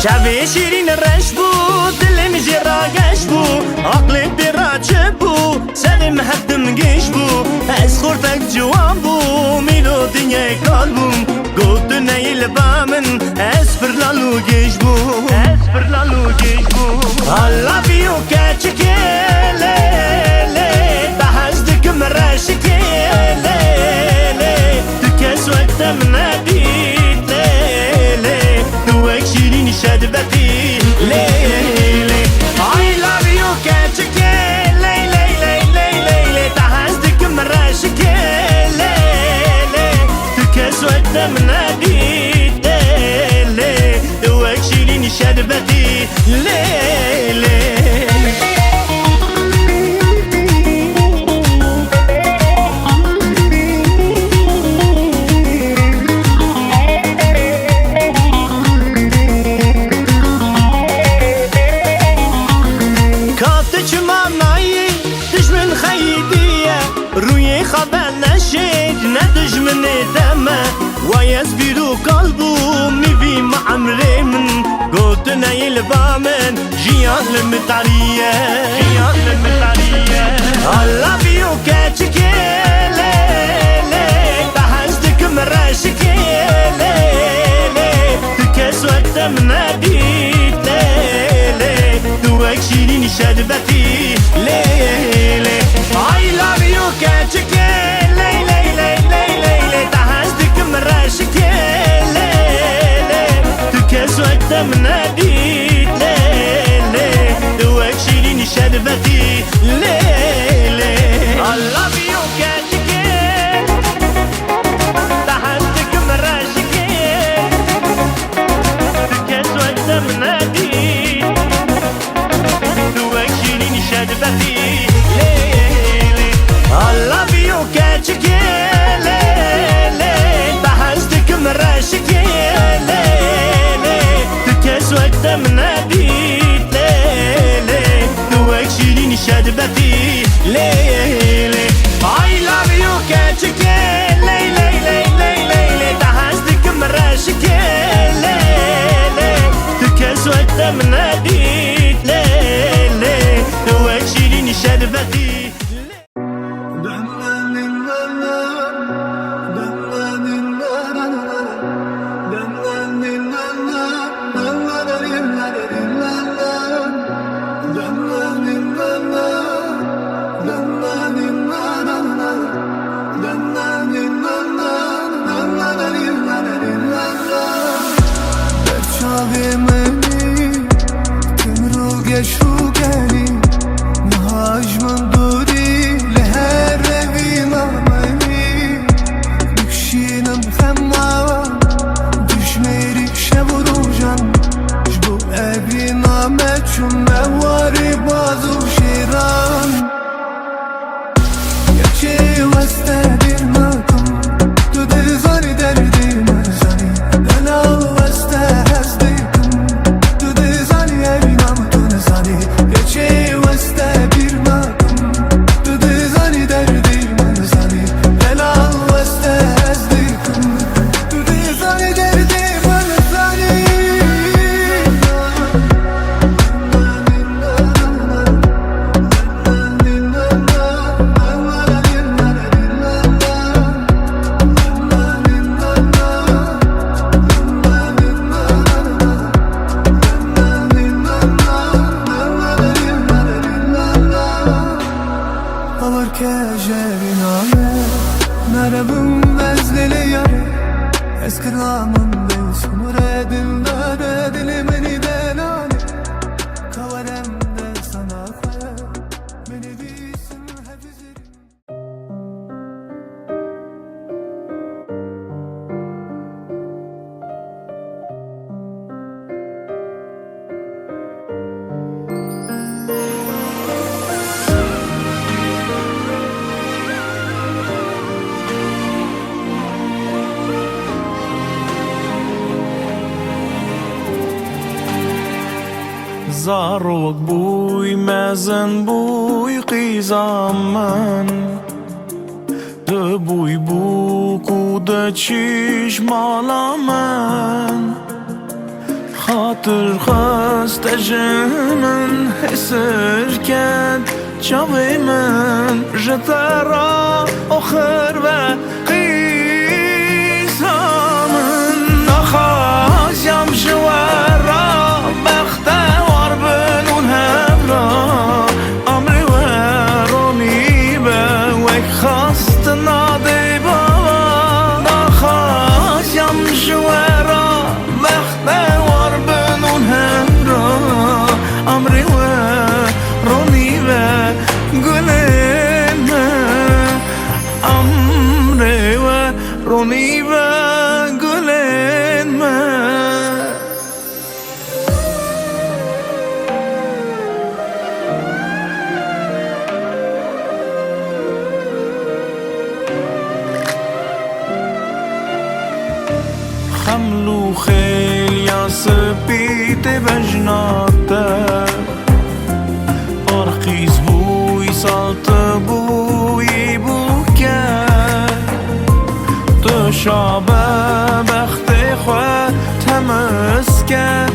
شبه شیرین رش بو دلم جرا گش بو عقلم برا چبو سلم هدم گش بو از خورتک جوان بو میلودیه قلبم گود نیل بامن از فرلالو گش بو I love you keçikele بحزدكم راشكele تكس وقتم ناديت ليلي دوك شيرين شدبتي ليلي I love you keçikele بحزدكم راشكele تكس وقتم ناديت ليلي دوك شيرين شدبتي ليلي كاتش ماناي دجمن خيدية روي خبر نشيد ندجمن دمه ويسبيرو قلبو مبي معمري من قلت نايل بامن جيان المتعرية I love you keçikele بحزدك مراشكele تكس وقتم ناديت ليلي دوك شيرين شدبتي ليلي I love you keçikele بحزدك مراشكele تكس وقتم ناديت ليلي دوك شيرين شدبتي ليلي I love you keçikele بحزدك مراشكele تكس وقتم ناديت دوك شيرين شدبتي ليلي I love you keçikele بحزدك مراشكele تكس وقتم ناديت ليلي دوك شيرين شدبتي ليلي I love you keçikele بحزدك مراشكele تكس وقتم ناديت ليلي دوك شيرين شدبتي زاروك بوي مازن بوي قيزامن دبوي بوك ودتشيش مالامن خاطر خواست جمن حسر کرد چاوی من جترا آخر و قیسا من نخواستم جوارا بختوار بنون همرا امری و رونی به وک خواست نادی بابا نخواستم جوارا بختوار بنون همرا امری و رونی به گلن امری و رونی به گلن من خملو خیل یا سپیت بجناته أرخيز بوي صالت بوي بوكا تشابه بخت خواه تمسكه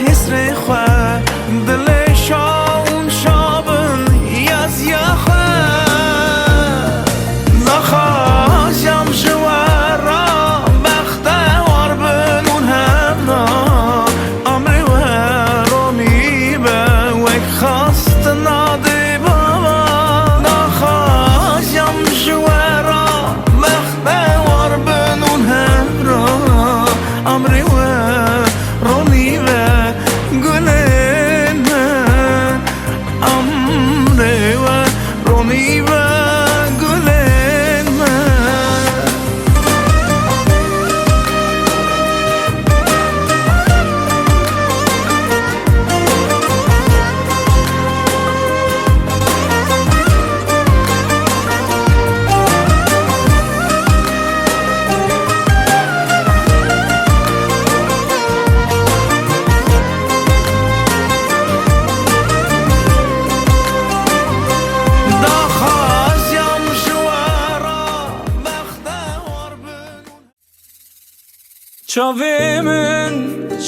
حسر خواه دل شاون شابن یز یخواه نخواستم جوارا بخت وار بنون همرا امری و رونی به وک خواست نادی بابا نخواستم جوارا بخت وار بنون همرا امری و رونی به گلن امری و رونی به گلن چاوی من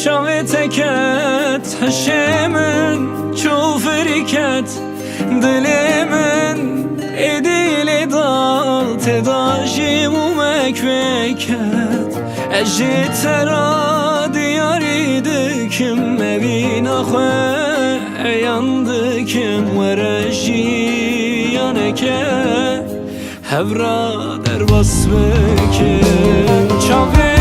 چاوی تکت هشه من چو فریکت دل من ایدیل دال تداشیم و مکوکت اجی ترا دیاری دکم مبین آخوه ایان دکم ورشی یانکه هورا در باس بکم چاوی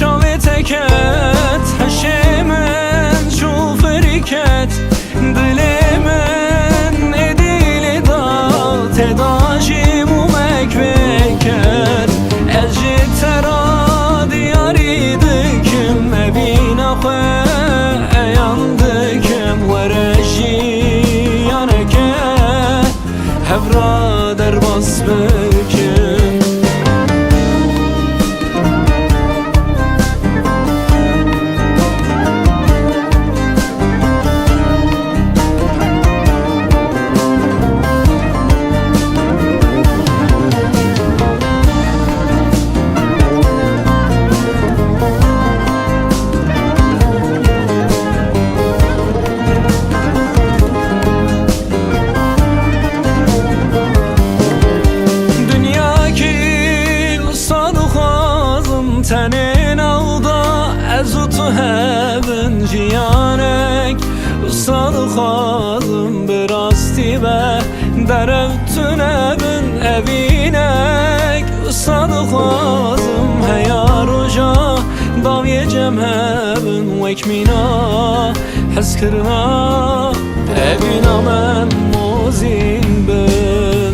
چاوی تکت هشه من چو فریکت دل من ایدیل دال تداشیم و مکوکت اجی ترا دیاری دکم مبین آخوه ایان دکم ورشی یانکه هورا در باس بکم تنین اودا ازو تو هبن جیانک استاد خواهم براستی به درم تو نبن اوینک استاد خواهم هیار و جا داوی جم هبن وک مینا حس کرنا اوینا من موزین بن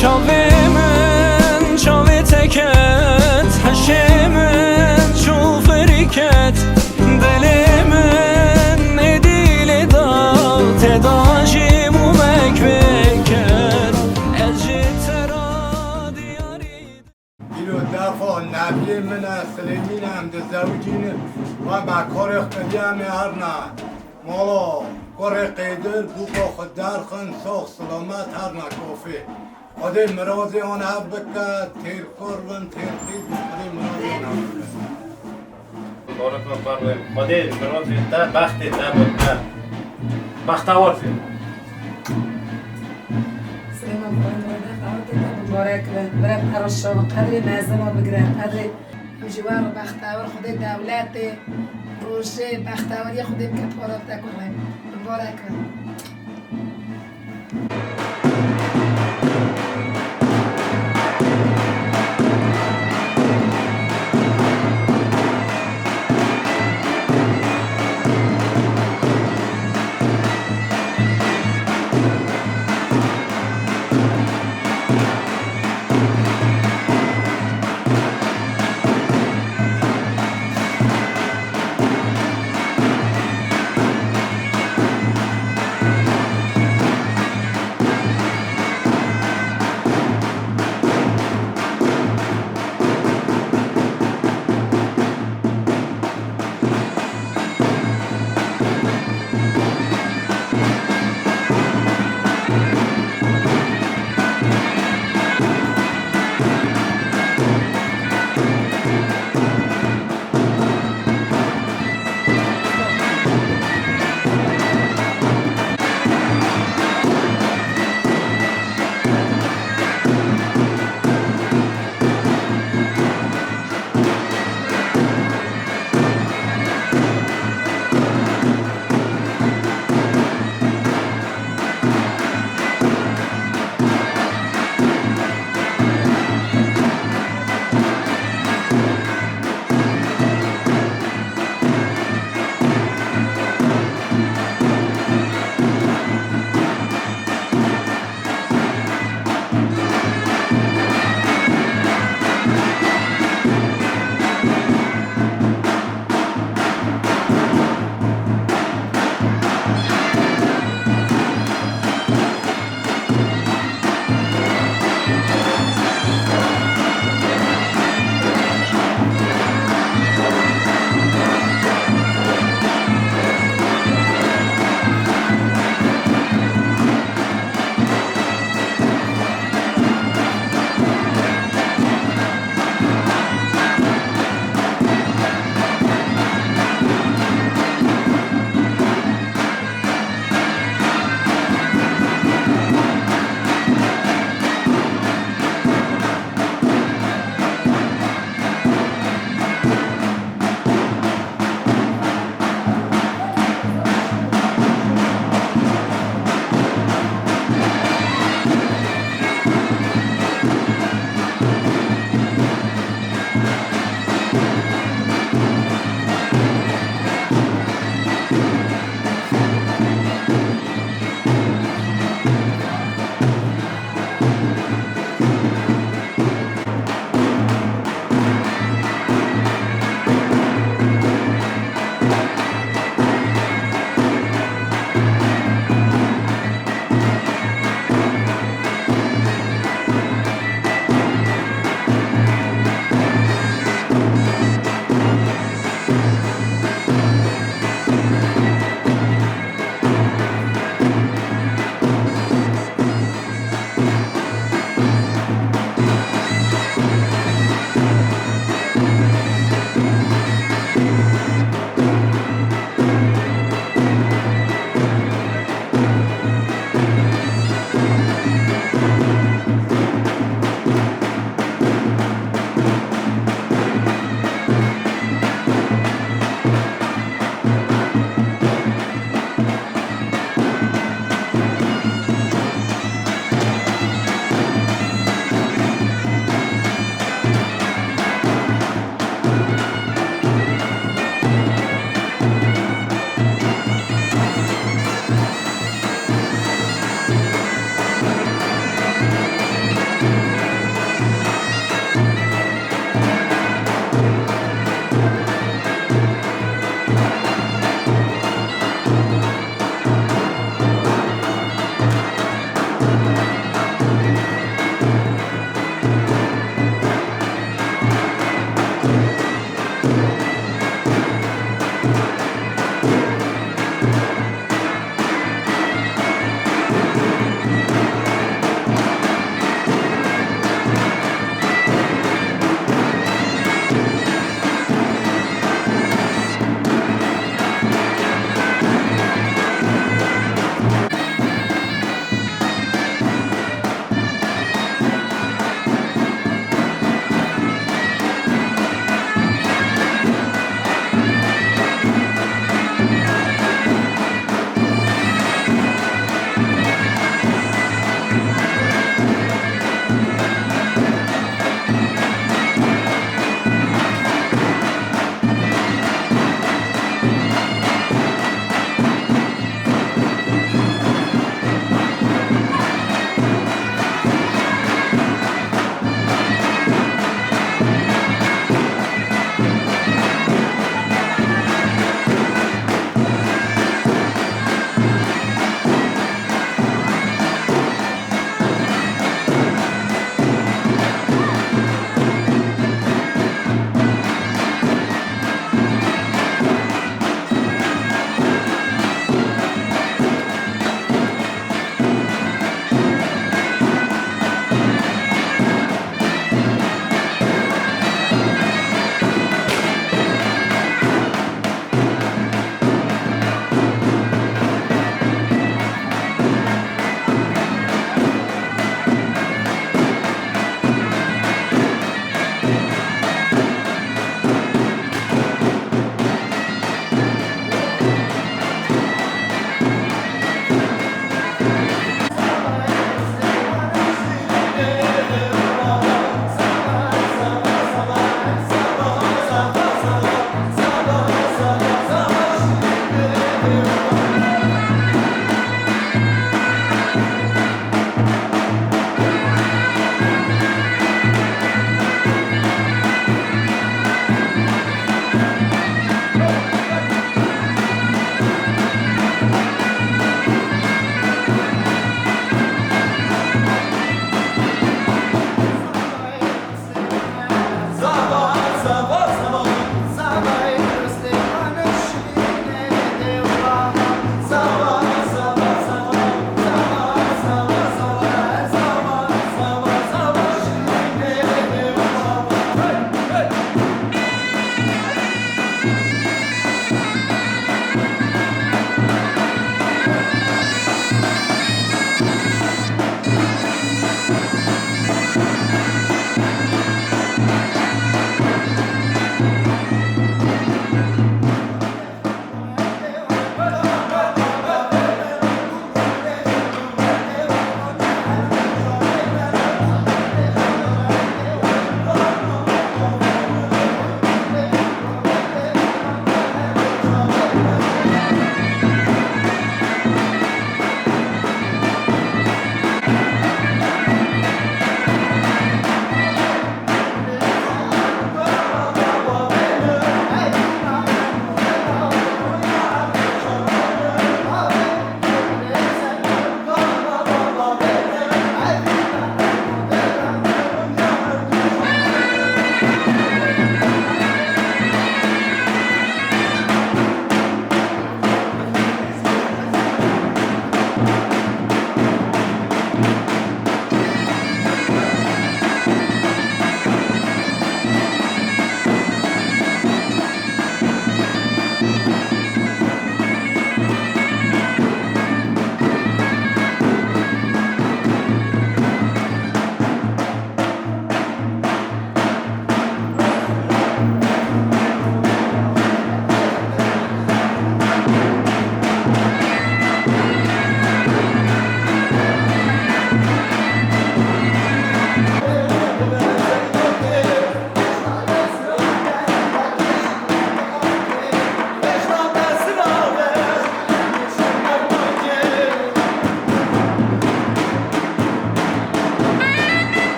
چاوی چاوی تکت هشه من چو فریکت دل من ایدیل دال تداشیم و مکوکت اجی ترا دیاری بیلو دفع نبی من سلیمینم دزوجین و مکار قدیم هرنا مالا کار قیدر بوکا خود درخن ساخ سلامت هرنا کافی خدای مرازی آن هب بکد تیر کار بن تیر خید خدای مرازی آن مبارک بفرمایید خدای برات تا بخت تا بود بختور فی سلام مبارک برای پرشا و قدری نازم و بگرم قدری جوار و بختور خدای دولت روشه بختوری خدای بکت پارات کنه مبارک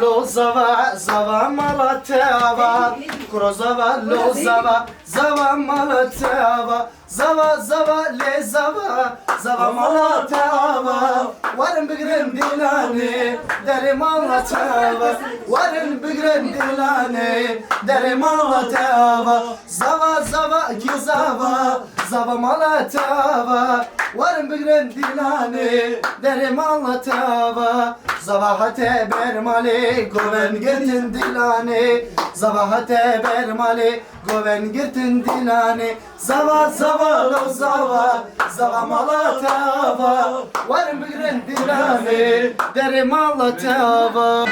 lo zava zava malatava Kuro zava lo zava zava malatava Zava zava le zava zava malatava Varın bigren dilane derim anlatava Varın bigren dilane derim anlatava Zava zava ki zava zava malatava Varın bigren dilane derim anlatava Zavahate bermali goven girtin dilane Zavahate bermali goven girtin dilane Zava zava lo zava zava malatava Varın bigren dilane derim anlatava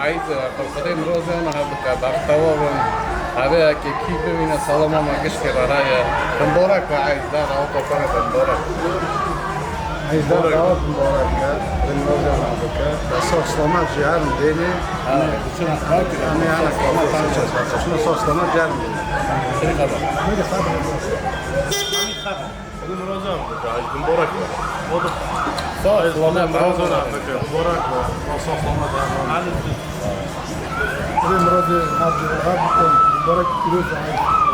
عايز فرصتين روزان هبقى بختوابن هبقى كيف من السلامة ما كشف رايا تنبورك عايز ده أوتو كنا تنبورك عايز ده أوتو تنبورك من روزان هبقى بس سلامات جار مديني شنو أخبارك أنا سلامات شنو صار سلامات جار شنو خبر ماذا خبر من روزان عايز تنبورك واضح صار سلامات روزان تنبورك وصف سلامات على مرضي عبد الغاب برك فلوس عايز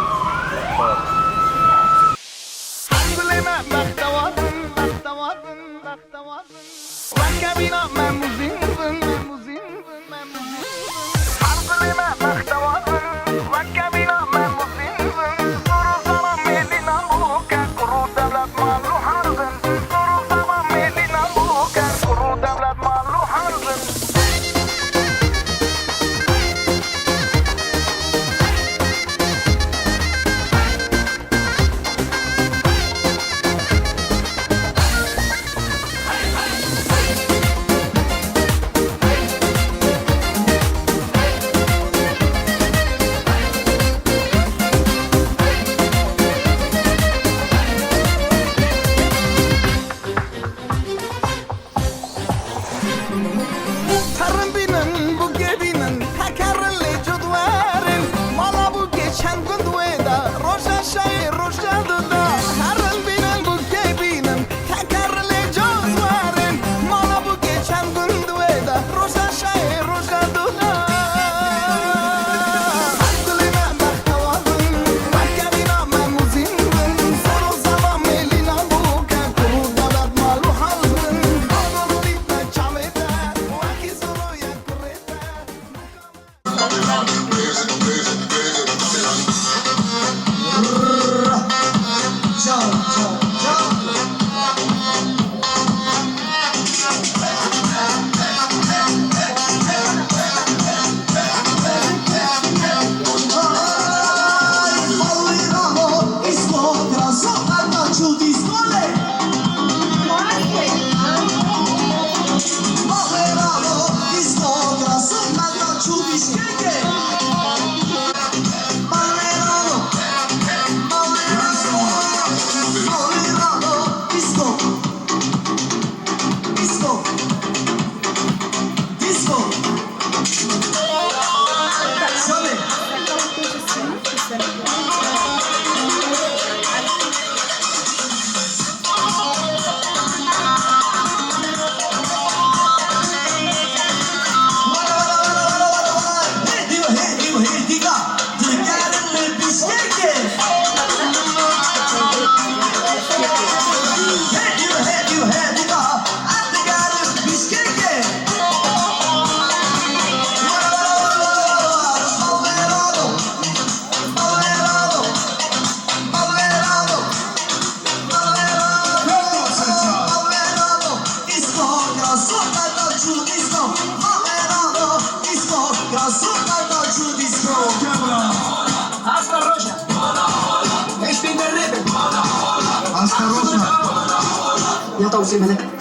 يا توصي ملك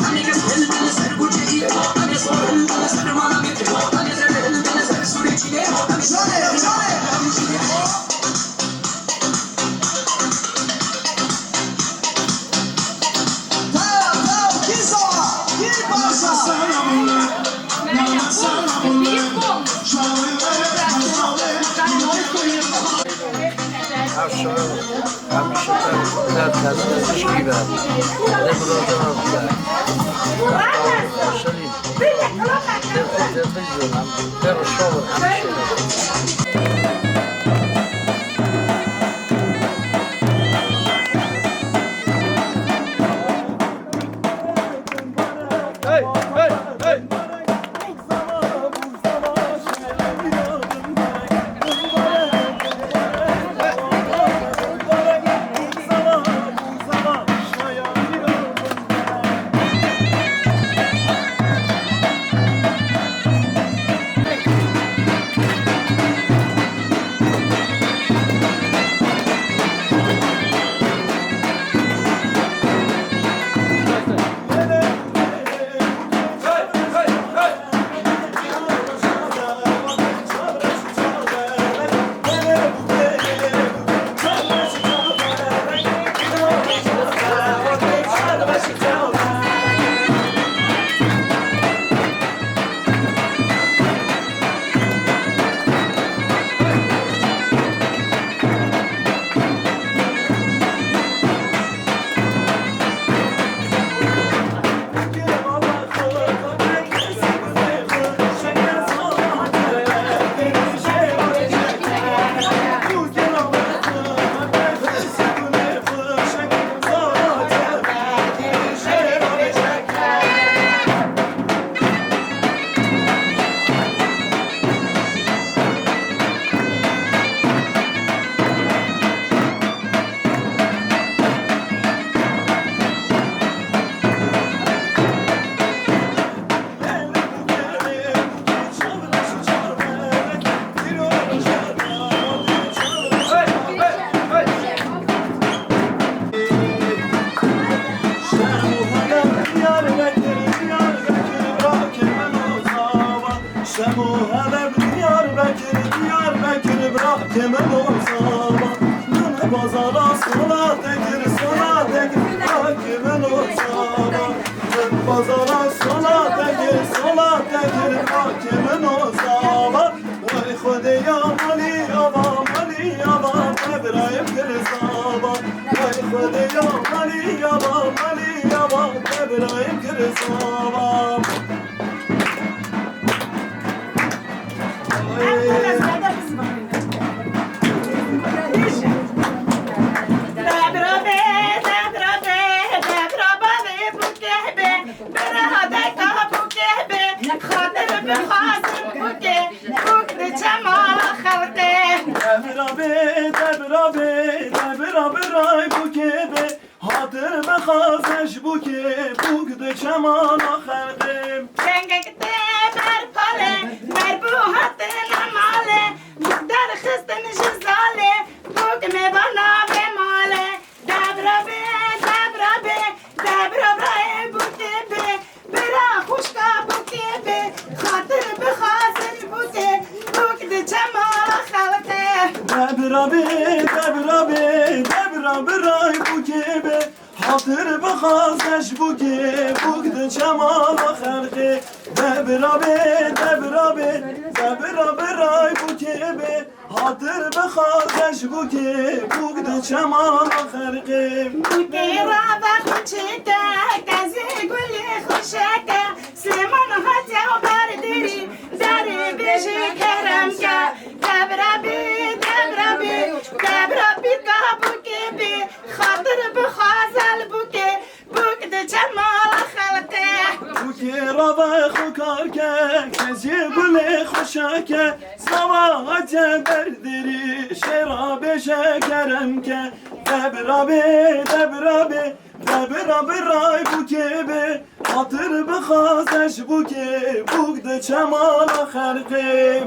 Debra biray bu kebe hatır bixazeş bu ke bugde çemala xerqe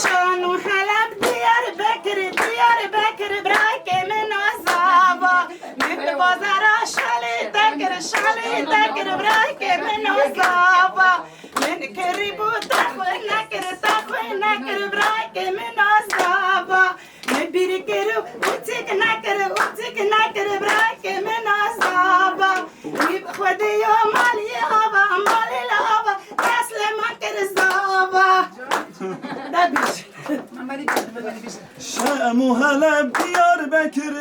شانو حلب ديار بكر برايك من وزابا من بازار شالي تكر برايك من وزابا من كريبو تخوي نكر برايك من وزابا من بيركرو وتك نكر برايك من وزابا ويبخدي يوم مالي لابا تسلم كر زابا Şemu heleb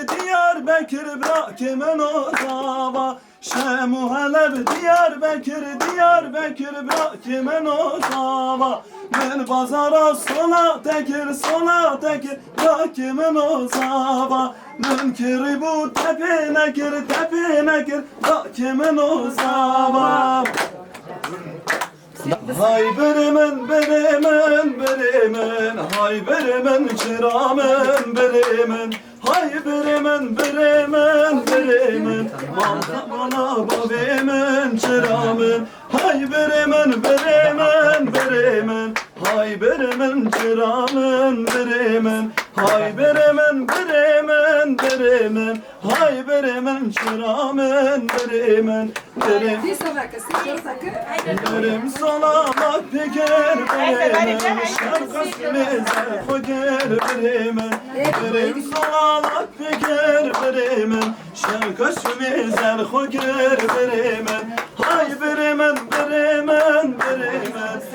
Diyarbakır bırak men o dava Şemu heleb Diyarbakır bırak men o dava Men bazara sola tekir bırak men o dava Men kiribu tepe nekir bırak men o dava Hay beremen, hay beremen, çıramen, beremen, hay beremen, bana babemen, çıramen, hay beremen, hay beremen, çıramen, beremen, hay beremen, hay beremen, çıramen, beremen, Benim salamat peker beremen Şarkasımıza koger beremen Benim salamat peker beremen Şarkasımıza koger beremen Hay beremen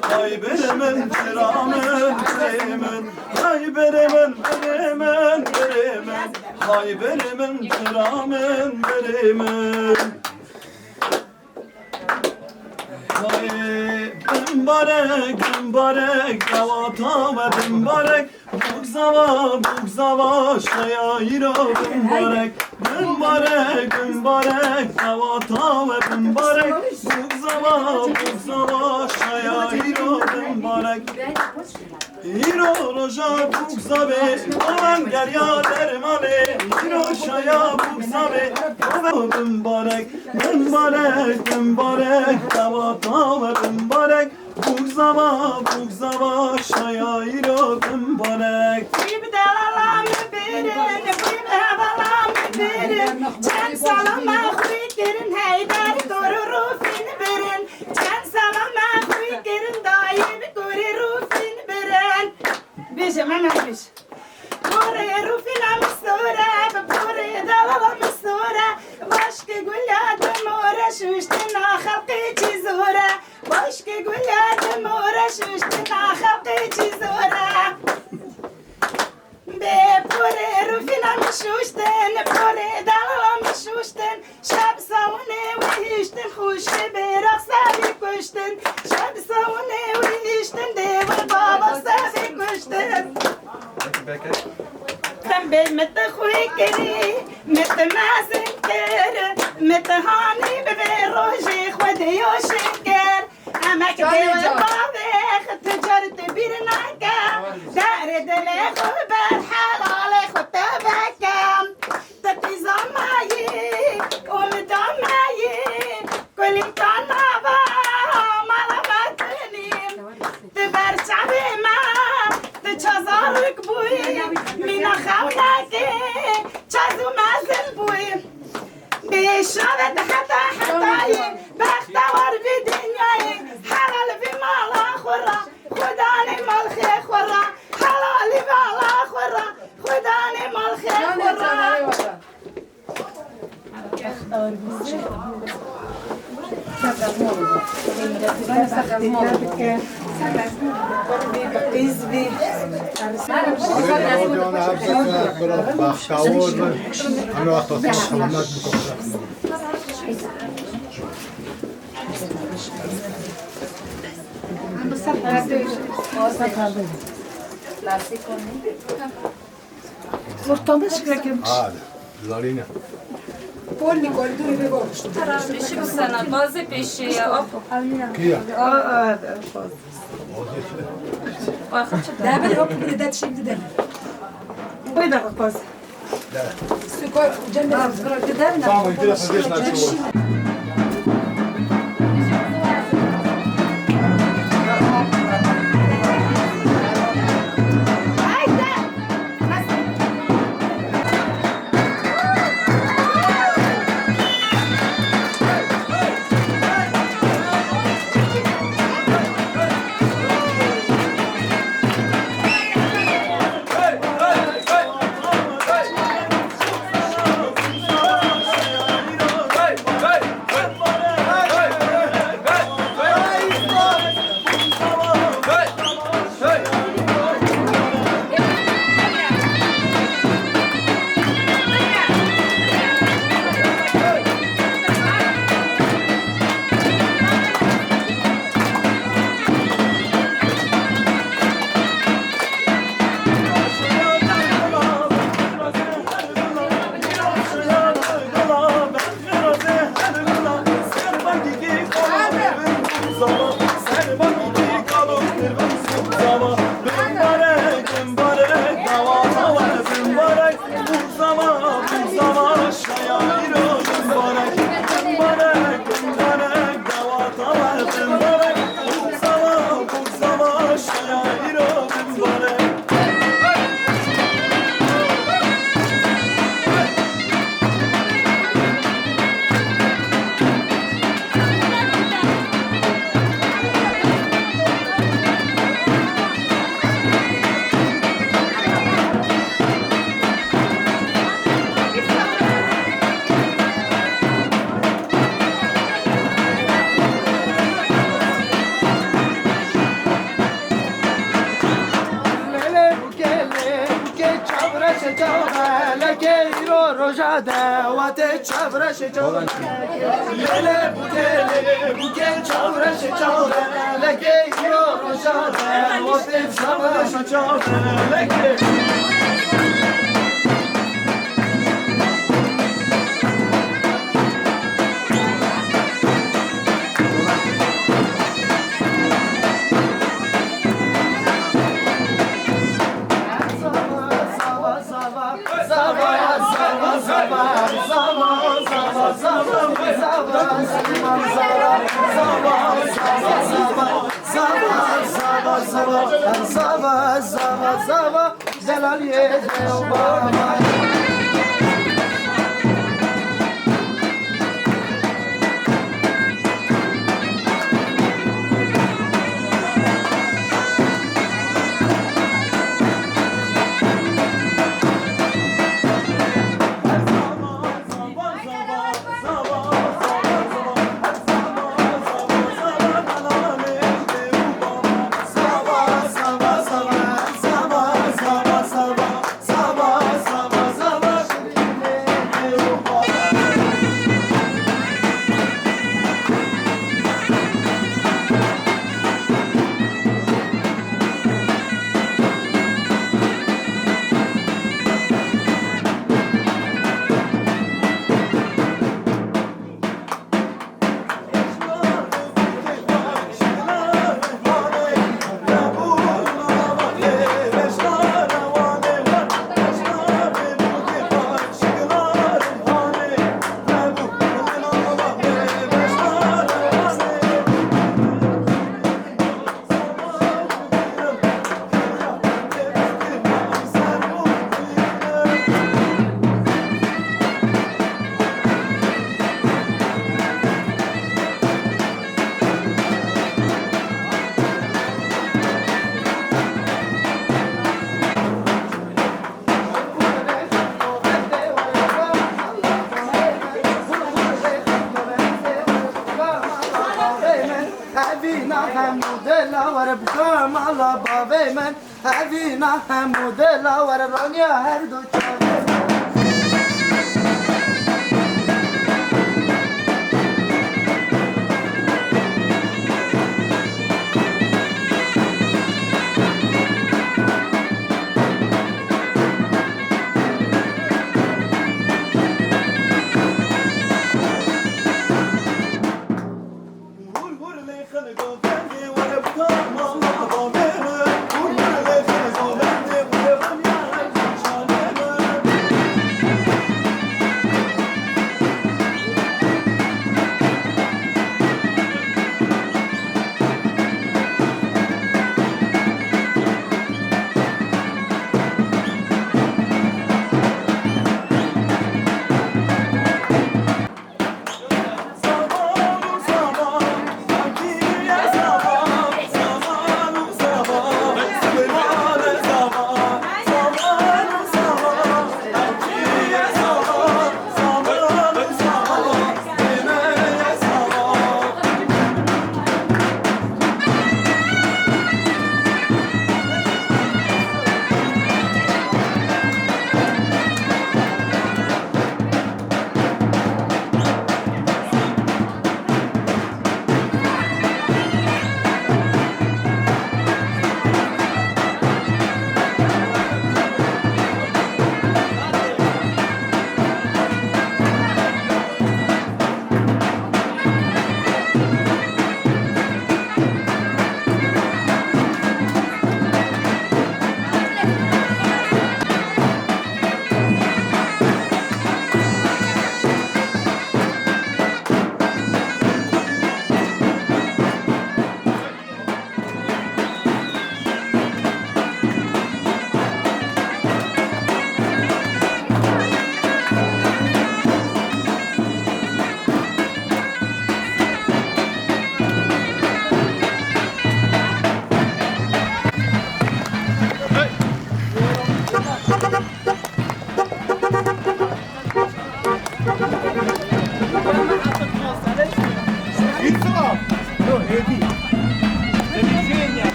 Hay beremen çıramen beremen Hay beremen Hay beremen çıramen beremen Mübarek davata ve mübarek Bugzava şayayiro mübarek davata ve mübarek Bugzava şayayiro mübarek Hiro roja bugzabe Oven gel ya dermane Hiro şaya bugzabe Oven mübarek davata ve mübarek Bugzava şayayiro mübarek Bir dalalam birin Çen salama huykerin Heydar koru rufin birin Çen salama huykerin Dayım koru rufin birin Bişem hemen biş Kore rufina misura Kore dalala misura Başka gülyadım uğraşmıştın Halkı çizura Başka gülyadım uğraşmıştın Halkı çizura Be pore rufina mishushtен pore dalala mishushtен shab saune wishten khush be raqsabi kushten shab saune wishten deva baba sabi kushten Tambe met khoy keri met mazen ker met hani be roji khode yo sheker amak de babe tjaret birnaka dar dele khobar halal khotabakam tatizamayi umdamayi kuli tanaba malamatni تبرچه ما تچازارک بوی مینا خونکه چازو مازل بوی بیشابت حتای بختوار بی دنیای حلال بی مالا خورا خدانی مال خی خورا حلال بی مالا خورا خدانی مال خی خورا Ortamda çıkarken. Hadi. Zarine. Polni koridor ve boştu. Пиши сена, бази пиши, оп. Kia. Daha böyle hop bir de şimdi de. Koy da koy. Su koy. Cennet bırak gider mi? Tamam, интересно здесь начало.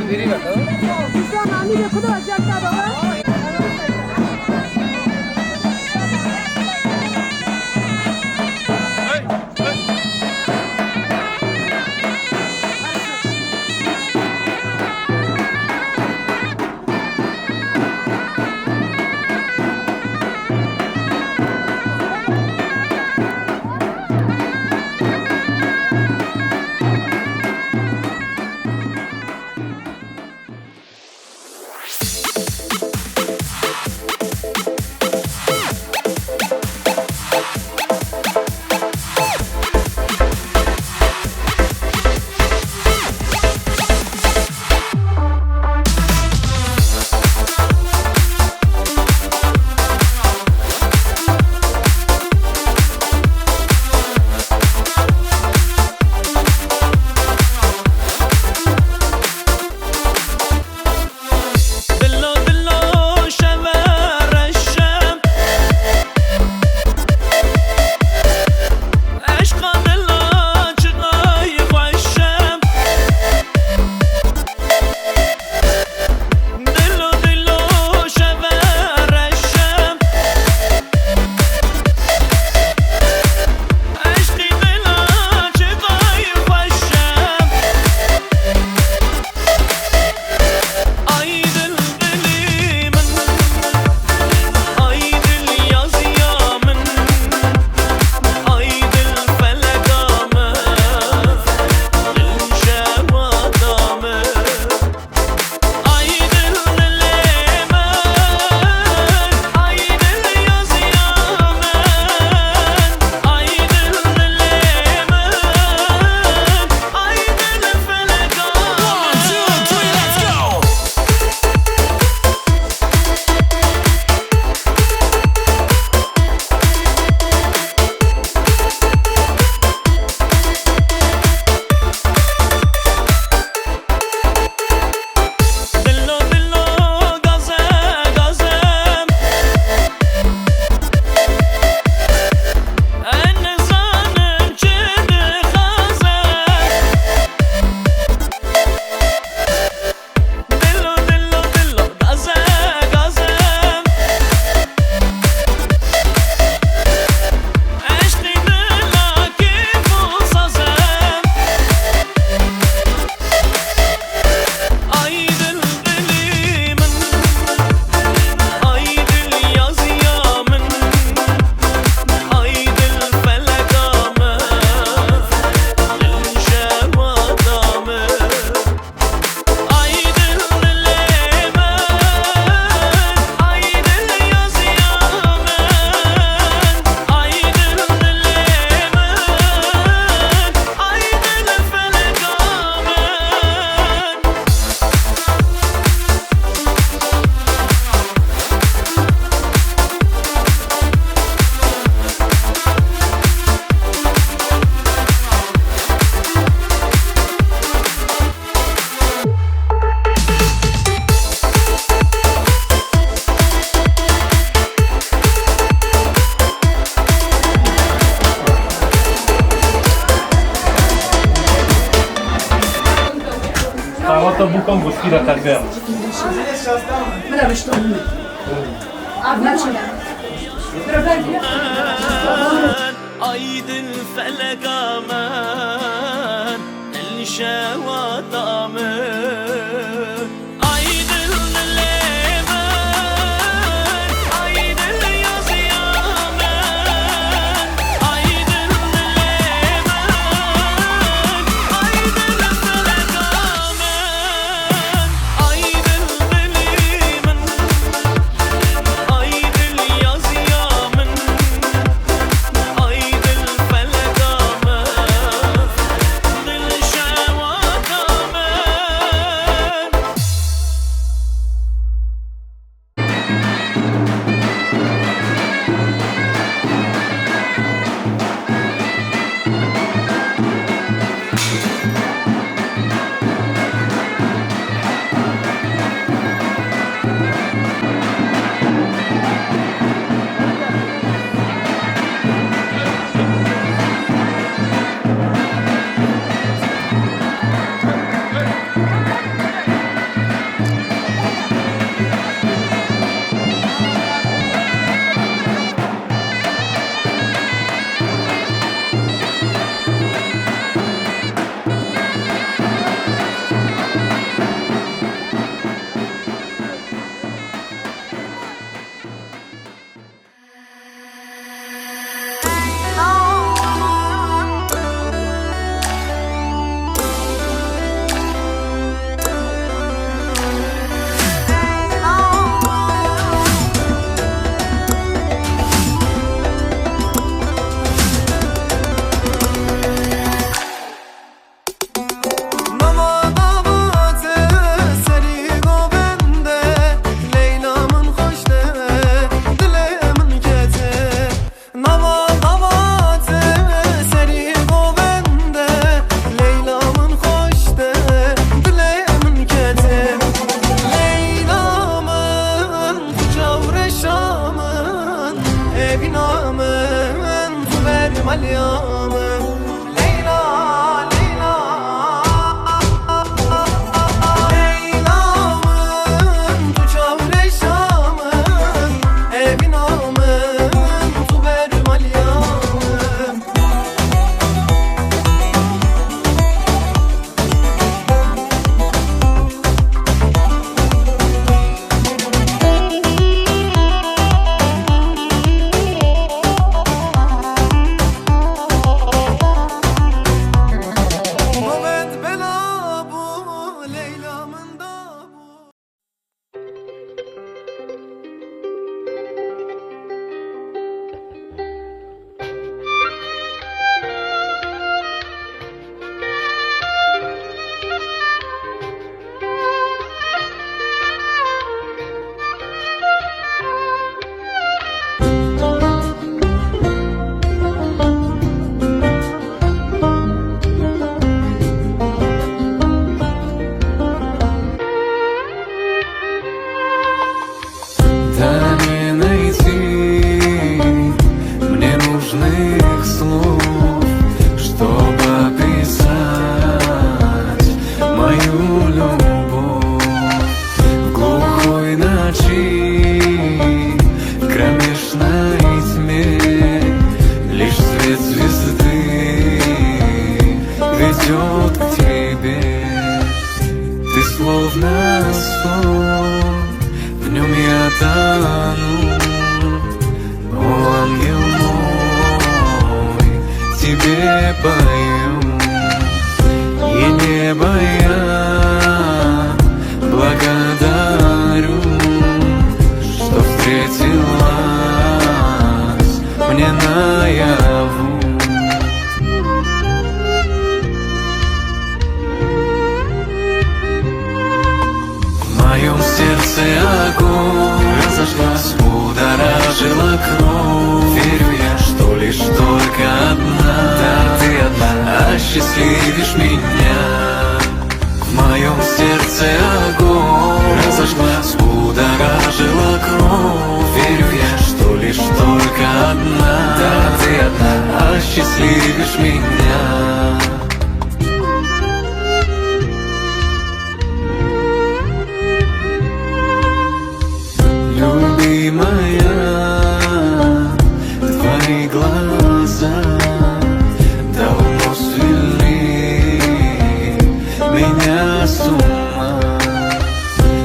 بیری بده to buką guskira tarbiam. Aydın felek aman el şevat aman идет к тебе. Ты словно сон, в нем я тону. О, ангел мой, тебе пою. И небо я благодарю, что встретилась мне наяву. В моем сердце огонь разожглась, будоражила кровь. Верю я, что лишь только одна, да, ты одна, осчастливишь меня. В моем сердце огонь разожглась, будоражила кровь. Верю я, что лишь только одна, да, ты одна, осчастливишь меня. Любимая, твои глаза давно свели меня с ума.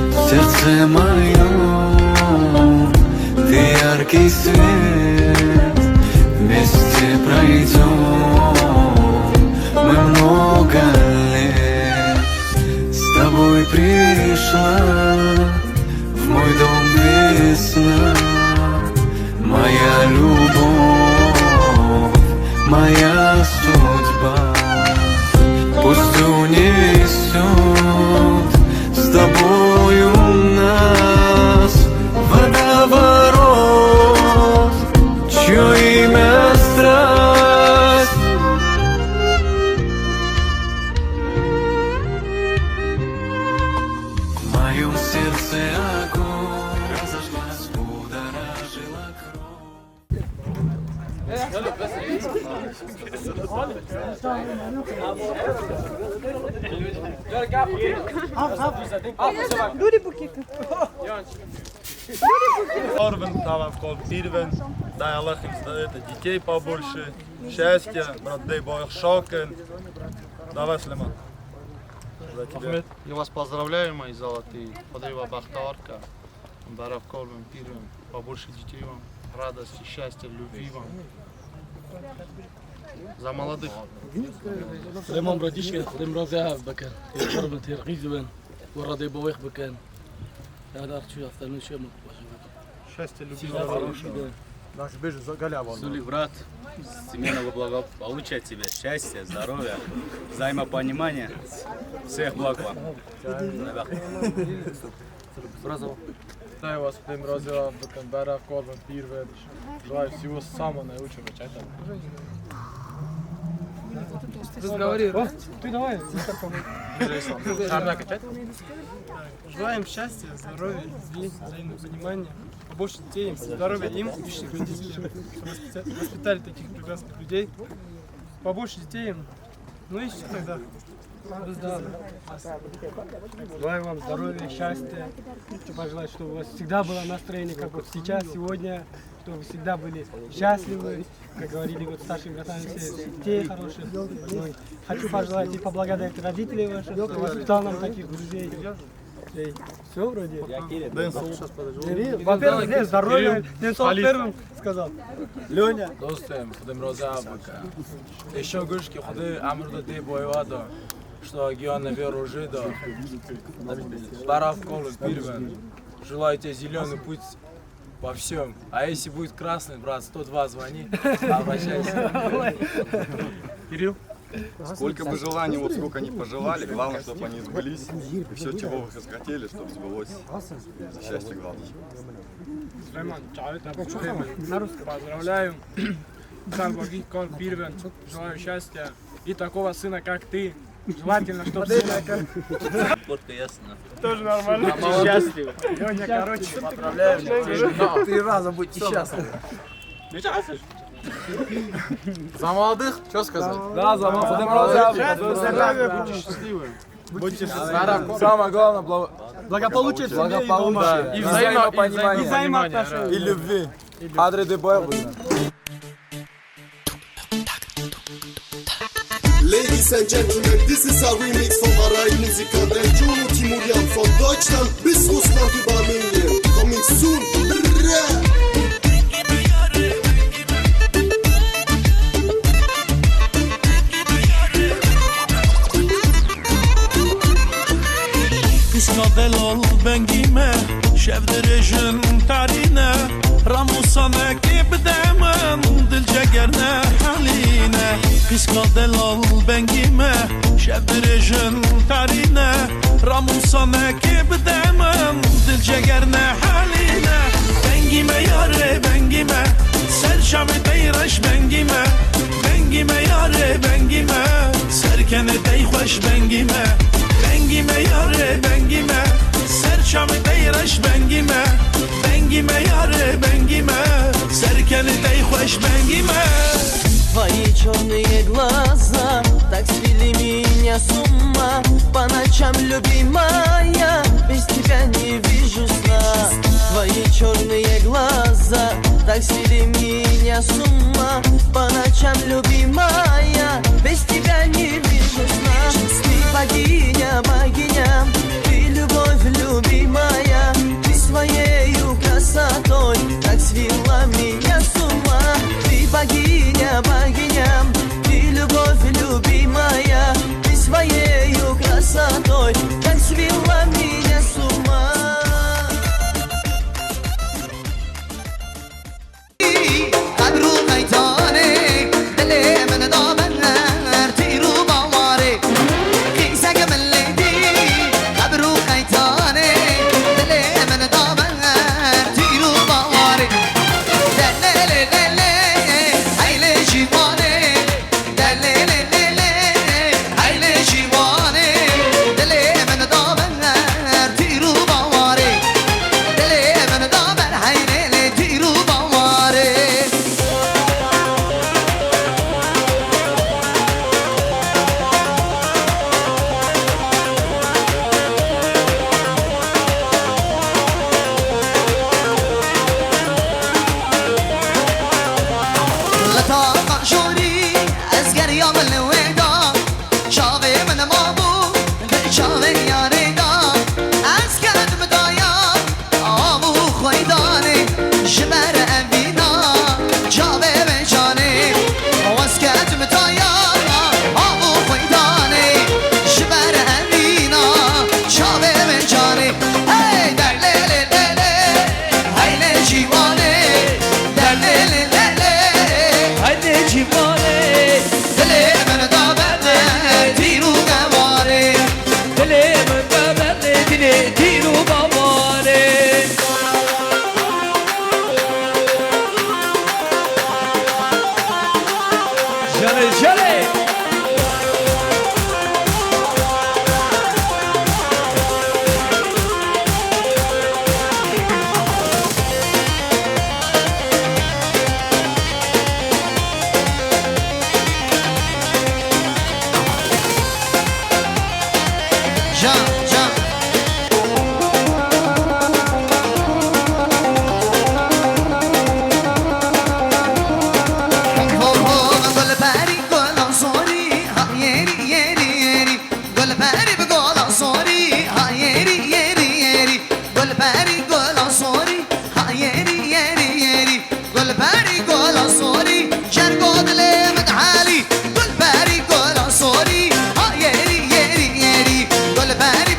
В сердце моем ты яркий свет, вместе пройдем мы много лет. С тобой пришла в мой дом весна, моя любовь, моя судьба. Пусть унесет с тобою нас водоворот, чье имя страсть. В моем сердце огонь разожглась, будоражила кровь. Арвен, Тавакол, Пирвен, дай Аллах им детей побольше, счастья, брат, дай Бог шокен. Давай, Слиман. За тебя. Я вас поздравляю, мои золотые. Подаю бахтаварка. Барав колбен, пирвен. Побольше детей вам. Радости, счастья, любви вам. За молодых. Слиман братишка, خدم رازي بكن. يقرب ترغيز بن. ورادي بويخ بكن. هذا أرتشوا أفتن شو ما. Счастья, любви, здоровья. Наш бежит за галяву. Сули, брат, семейного благополучия тебе, счастья, здоровья, взаимопонимания. Всех благ вам. Дай вас, Худим Розила, Бакан, Барав, Колбан, Пирвен. Желаю всего самого наилучшего. Разговори. Ты давай. Желаем счастья, здоровья, любви, взаимопонимания, побольше детей, здоровья им, личных родителей, чтобы воспитали таких прекрасных людей, побольше детей, ну и все тогда. Желаю вам здоровья, счастья. Хочу пожелать, чтобы у вас всегда было настроение, как вот сейчас, сегодня, чтобы вы всегда были счастливы, как говорили вот старшие братаны, все детей хороших. Ну, хочу пожелать и поблагодарить родителей ваших, кто воспитал нам таких друзей. Все вроде? Во-первых, день здоровья, день первым сказал. Леня. Достаем, Худим Роза, еще гушки, Худы, Амруда, Дей, Бойвада, что Геона веру жида, Барав, Колы, Пирвен. Желаю тебе зеленый путь во всем. А если будет красный, брат, 102 звони, обращайся. Кирилл? Сколько бы желаний, вот сколько они пожелали, главное, чтобы они сбылись. И все, чего вы хотели, чтобы сбылось. Счастье главное. Слайман, на русском поздравляю. Карбаги, Кол, Пирвен, желаю счастья и такого сына, как ты. Желательно, чтобы сына как... Коротко, ясно. Тоже нормально. Счастливо. Леня, короче, поздравляю. 3 раза будьте счастливы. За молодых, что сказать? Да, за молодых. Будьте счастливы. Будьте счастливы. Самое главное, благополучие и взаимопонимание. И взаимоотношения. И любви. Адре де Боя. Ladies and gentlemen, this is a remix from Arai Musiker Jun und Timurian von Deutschland bis Russland über Armenien. Coming soon. دلال بنگیمه شب درجن تارینه راموسانه که بدمن دل جگرنه حالینه قسکا دلال بنگیمه شب درجن تارینه راموسانه که بدمن دل جگرنه حالینه بنگیمه یاره بنگیمه سرشم دیرش بنگیمه بنگیمه یاره بنگیمه سرکن دی خوش بنگیمه بنگیمه یاره بنگیمه سرچم دیرش بنگیمه بنگیمه یاره بنگیمه سرکن دی خوش بنگیمه Твои черные глаза так свели меня с ума. По ночам, любимая, без тебя не вижу сна. Твои черные глаза так свели меня с ума. По ночам, любимая, без тебя не вижу сна. Ты богиня, богиня, ты любовь любимая. Ты своею красотой так свела меня с ума. Ты богиня, богиня, ты любовь любимая. Ты своею красотой так свела меня с ума. Gol pari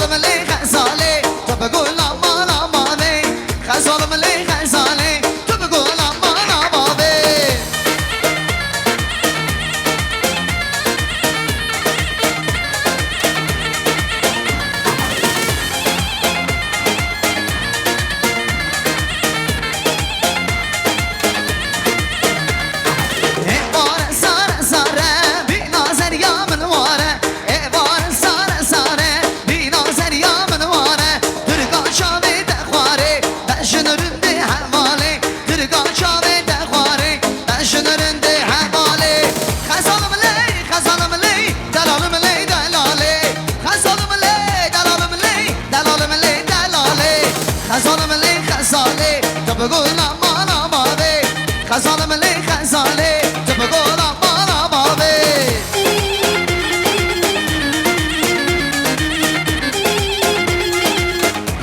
خزالم لی خزاله تو بگو لامان آمانه خزالم لی خزاله تو بگو لامان آمانه خزالم لی خزاله تو بگو لامان آمانه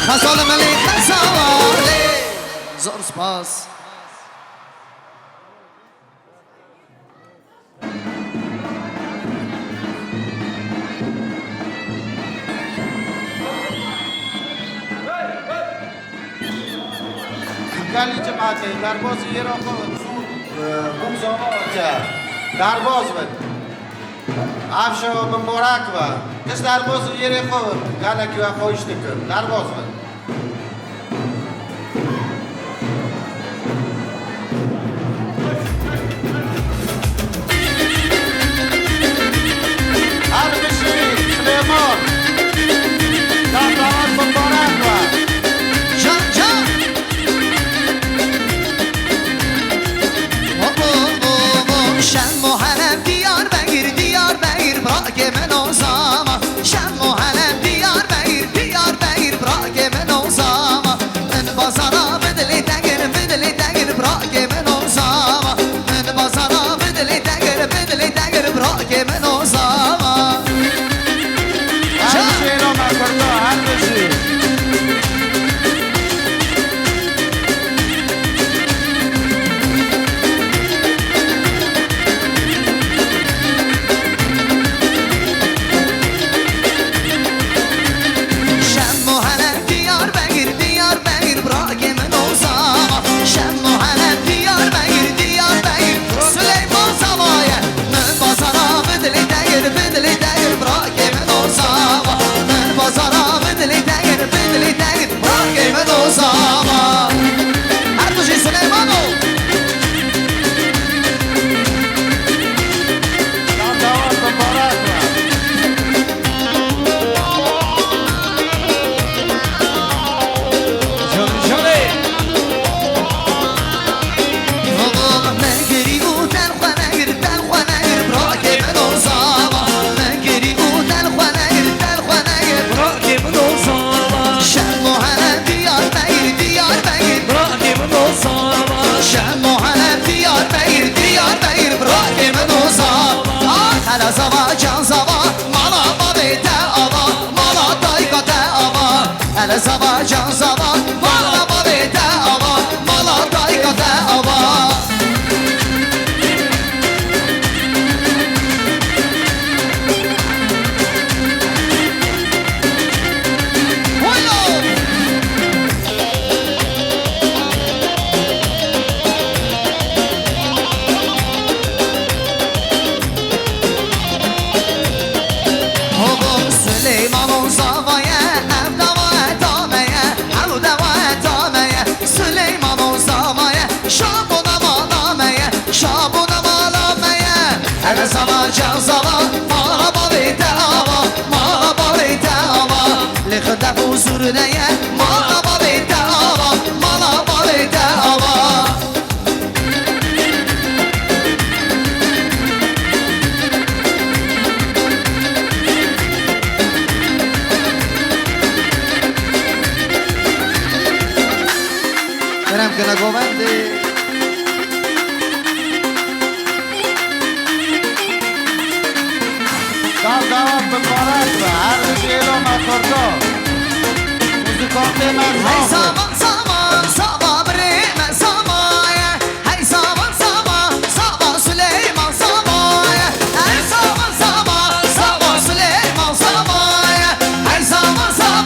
خزالم لی خزاله زور سپاس گلی جماعتی درباز یه را خود بمزاما کرد درباز بد افشا مبارک و کس درباز یه را خود گلکی و خوشتی کرد درباز بد هرگشی سلیمان درباز مبارک و جان جان شم محرم دیار بگیر براک من اوزاما شم محرم دیار بگیر براک من اوزاما من بازارا بدلی دگر براک من اوزاما من بازارا بدلی دگر براک من اوزاما هر شیرو مکرده هر بشی Zava can zava mala babete ava mala daykate ava Süleyman'ın zavaya Her zaman can zaman mala babete ava mala babete ava Likhda huzur neye mala babete ava mala babete ava Verem que na govende دعوت مبارک و هر شیرو مکرده موزیکانت من Hey zaman zaman sabah breme samaya Hey zaman zaman sabah Süleyman samaya Hey zaman zaman sabah Süleyman samaya Hey zaman zaman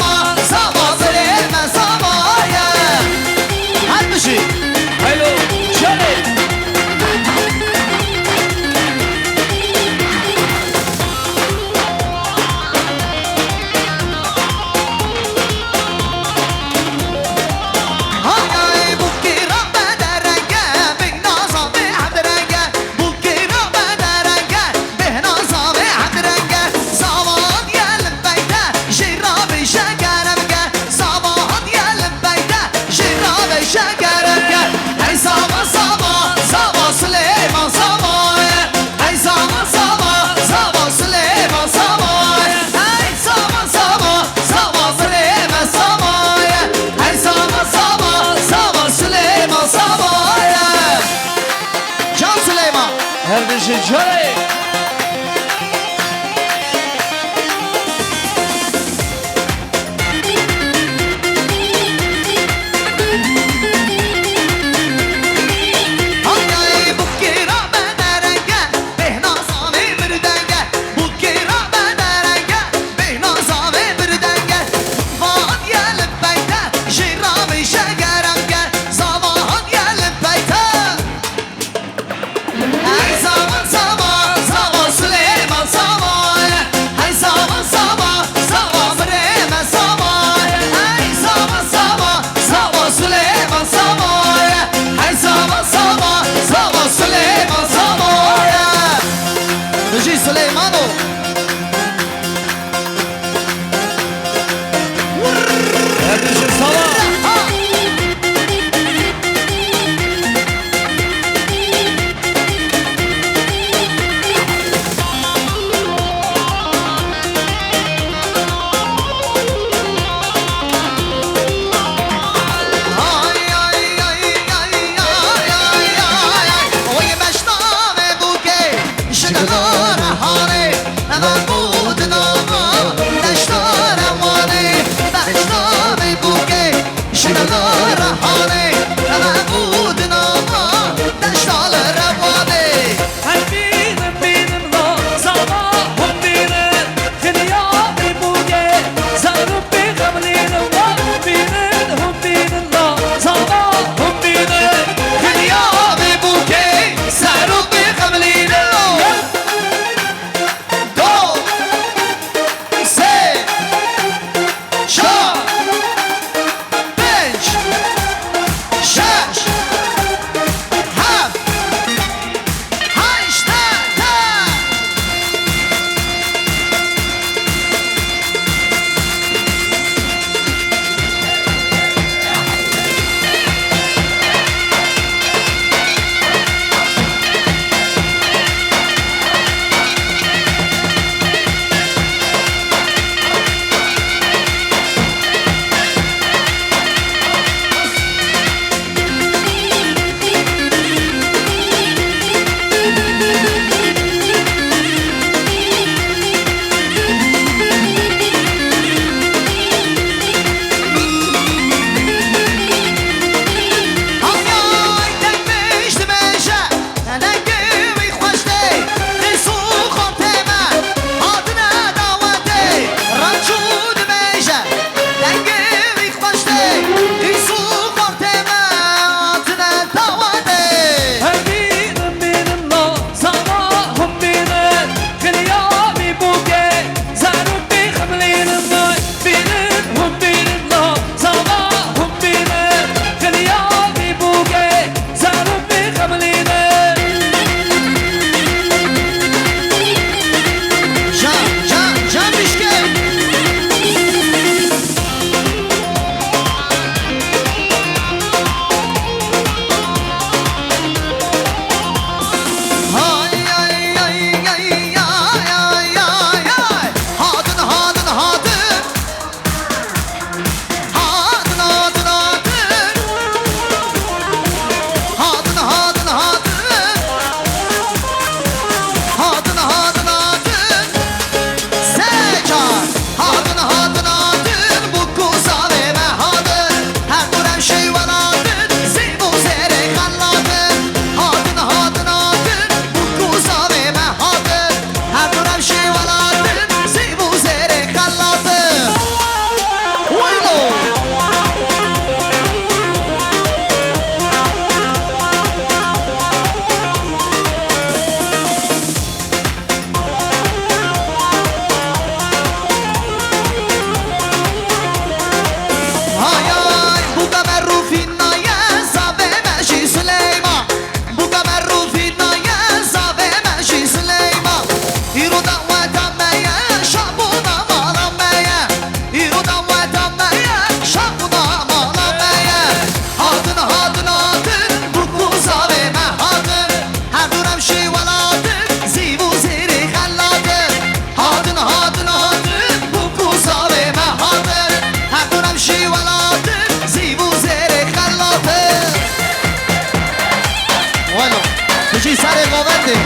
Ci saremo, vedi?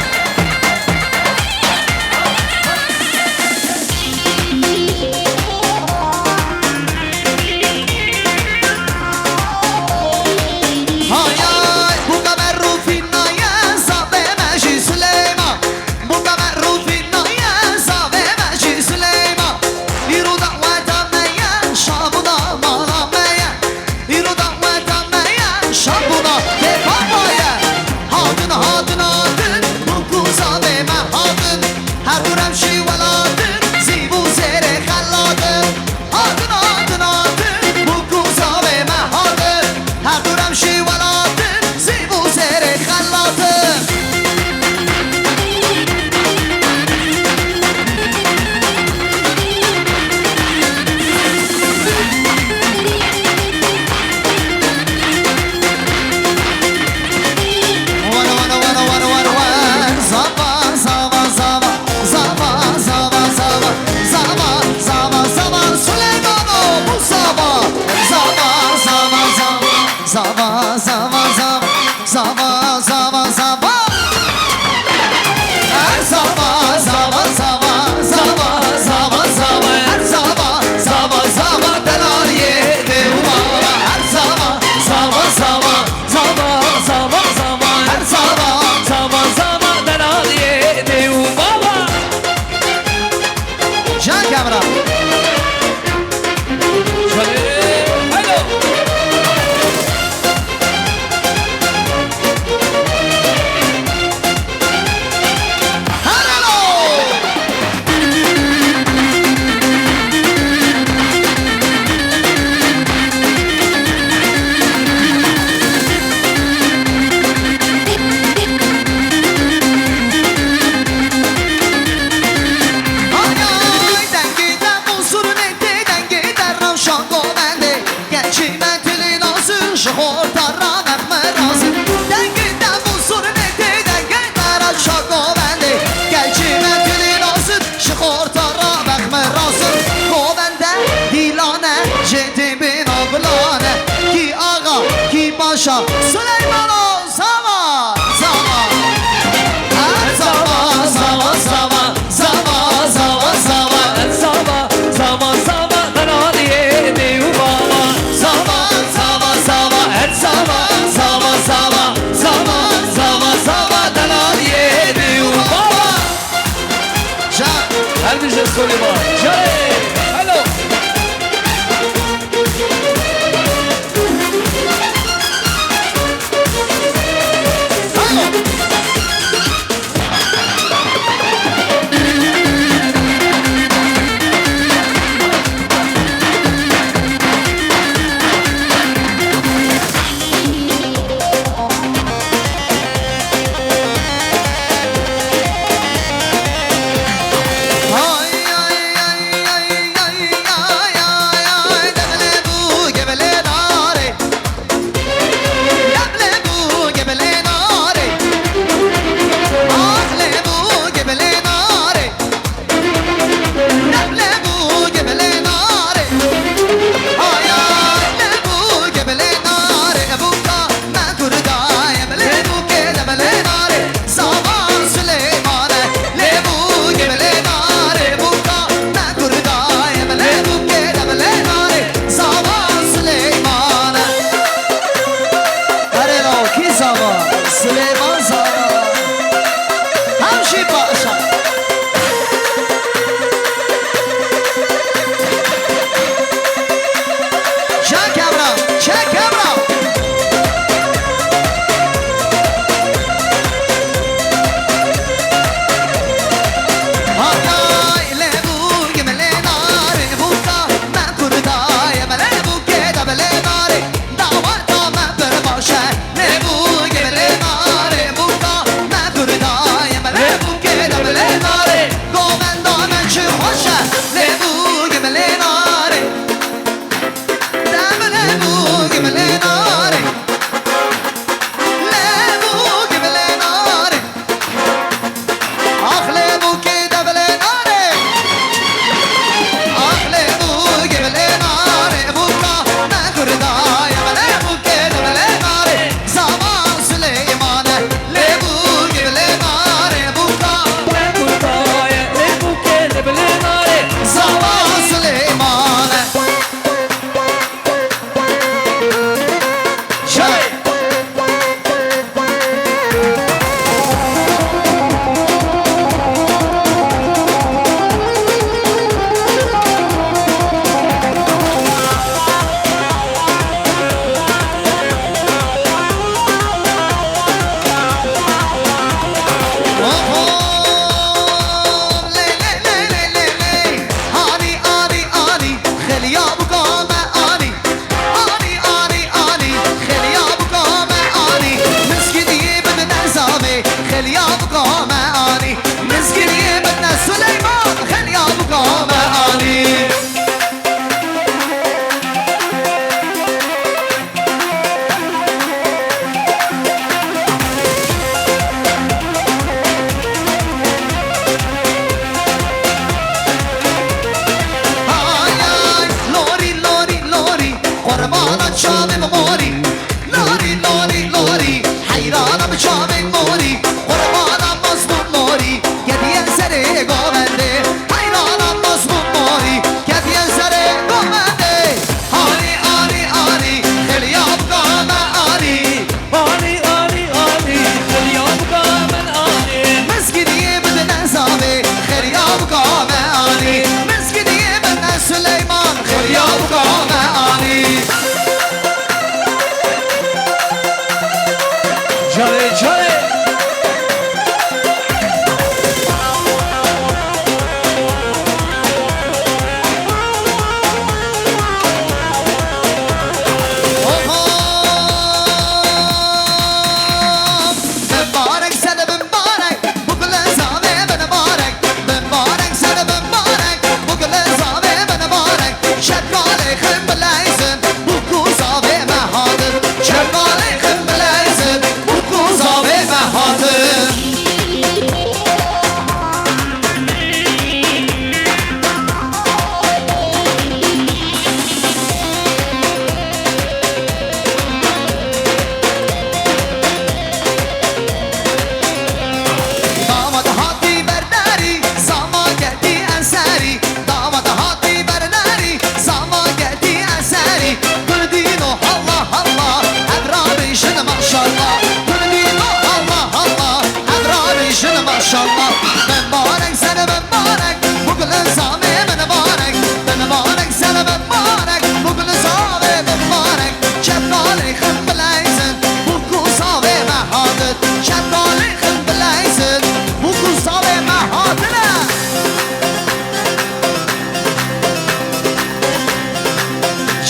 بلانه کی آقا کی باشا سلیمان و زمان زمان زمان زمان زمان زمان زمان زمان زمان زمان زمان منادی میو بابا زمان زمان زمان زمان زمان زمان زمان زمان زمان منادی میو بابا جان هل میشه سلیمان جان هلو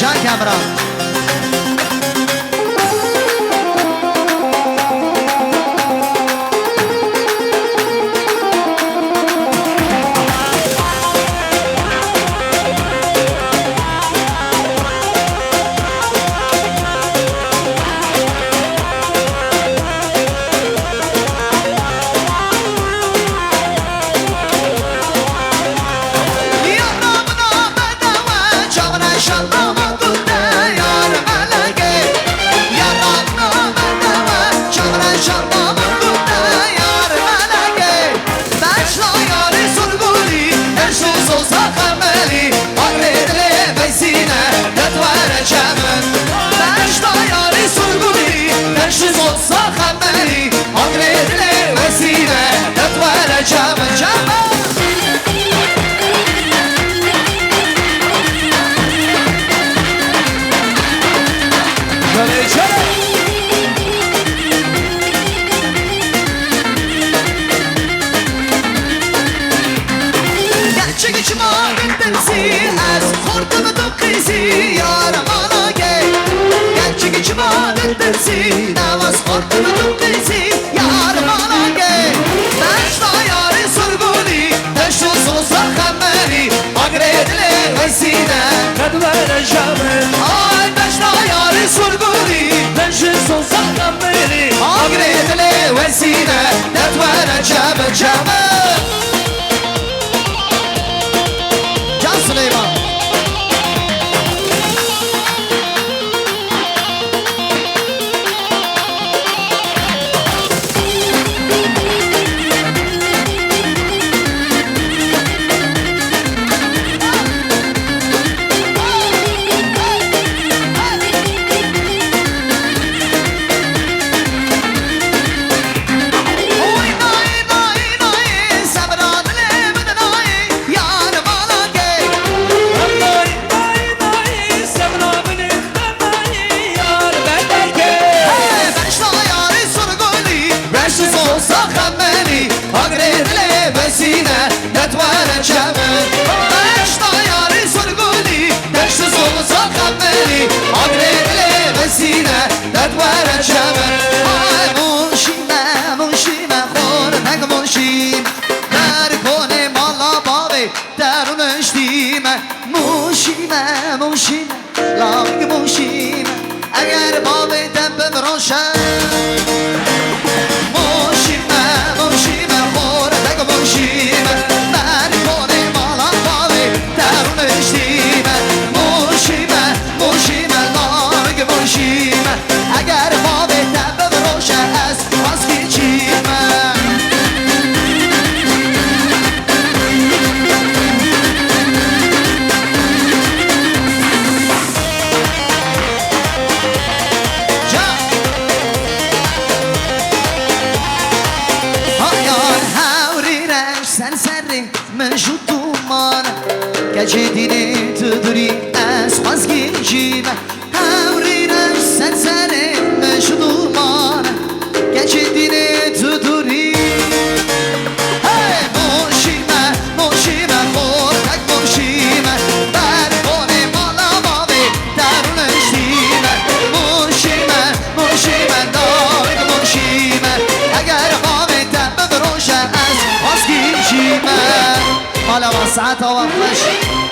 جان کامران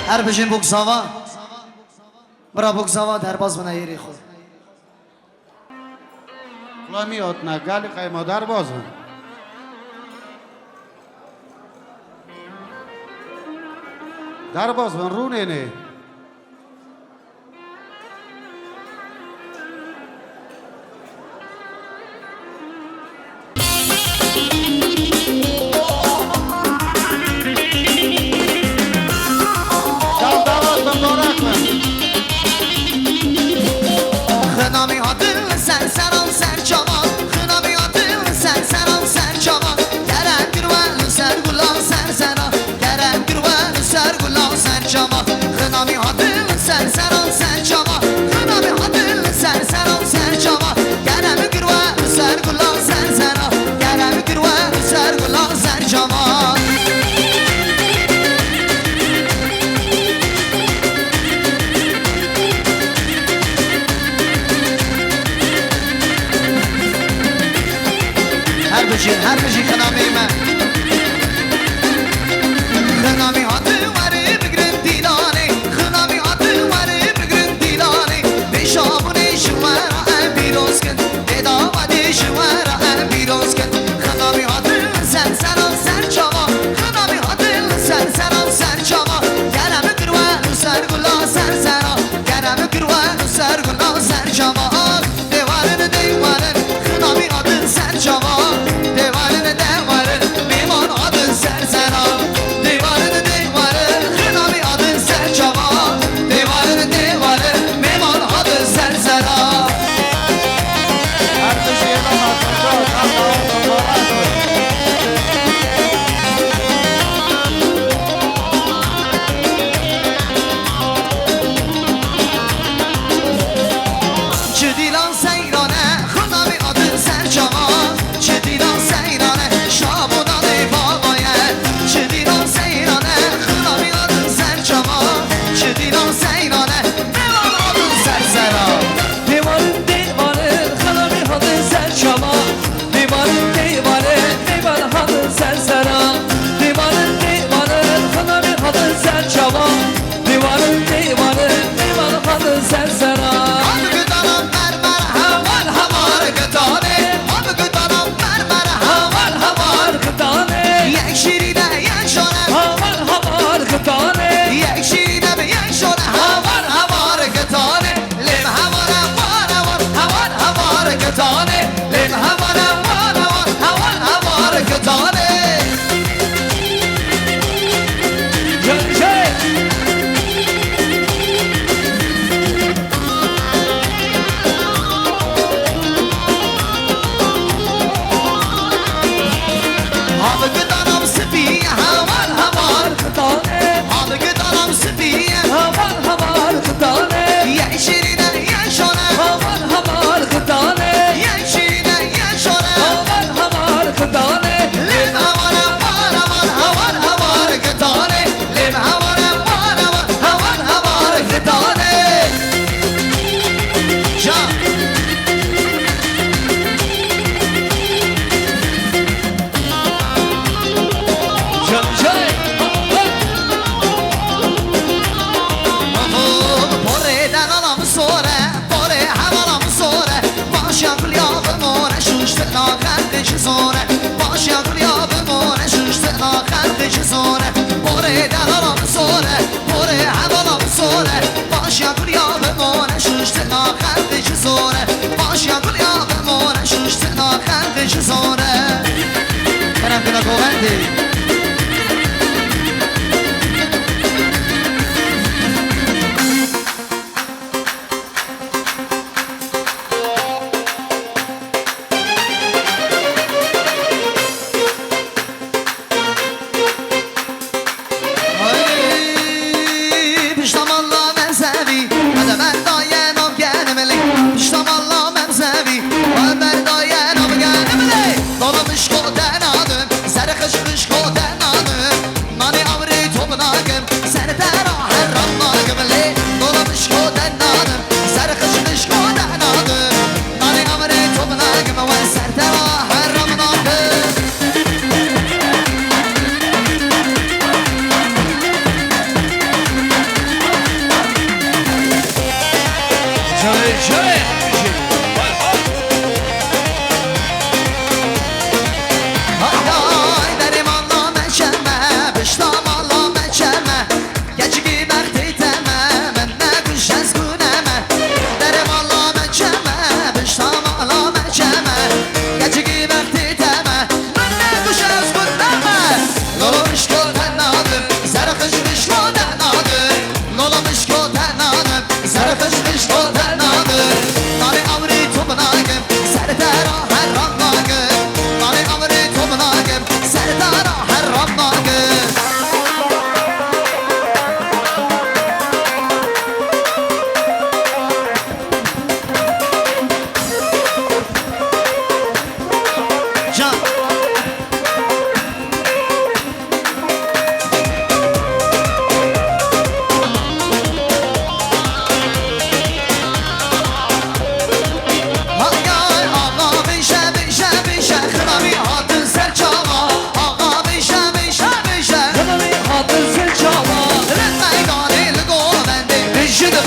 هر بجیم بگذاوا برا بگذاوا در باز بنا یری خود کلا میاد نه گلی قیمه در باز بنا در باز بنا رو نه خنامی باشی هر بشی خنامی من خنامی هاتو وری بگرن دیلانی خنامی هاتو وری بگرن دیلانی بیشابونی شوارا ام بیروز کن ادامادی شوارا ام بیروز کن خنامی هاتو سر سرم سر چاوا خنامی هاتو سر سرم سر چاوا گرم کروان و سر گلا سر سرا گرم کروان و سر گلا سر چاوا دیوارن دیوارن خنامی هاتو سر چاوا دیوارن دیوارن میمان هاتو سر سرا دیوارن دیوارن خنامی هاتو سر چاوا دیوارن دیوارن میمان هاتو سر سرا هر دو شیران چه دیلان سیرانه خنامی هاتو سر چاوا چه دیلان سیرانه شابونانه باقایه چه دیلان سیرانه خنامی هاتو سر چاوا چه دیلان سیرانه میمان هاتو سر سرا دیوارن دیوارن خنامی هاتو سر چاوا دیوارن دیوارن میمان هاتو سر سرا دیوارن دیوارن خنامی هاتو سر چاوا دیوارن دیوارن میمان هاتو سر سرا یک شیرینه یک شانه هوار هوار کتانه یک شیرینه به یک شانه هوار هوار کتانه لب هوار هوار هوار هوار کتانه لب هوار هوار هوار هوار کتانه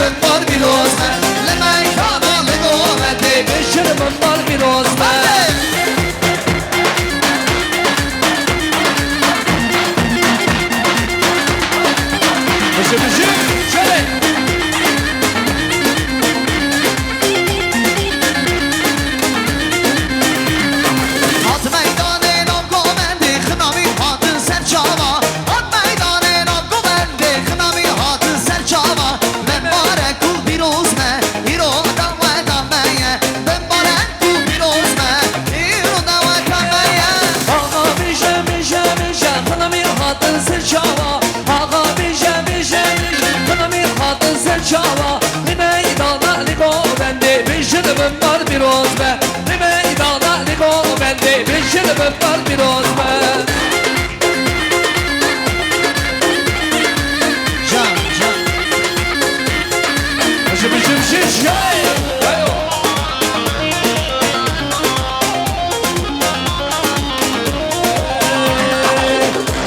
من بار بیروز من لمیکانا لگو بنده بشر من بار بیروز من بشه چله هات میدان نام گومنده خنامی هات سرچاوا هات میدان نام گومنده خنامی هات سرچاوا مبارک و بیروز من ایرو دوا دمایه مبارک و بیروز من ایرو دوا دمایه آقا بیشه خنامی هات سرچاوا آقا بیشه خنامی هات سرچاوا میدان لیگو بنده بیشه من بار بیروز من میدان لیگو بنده بیشه من بار بیروز من جان بشه شای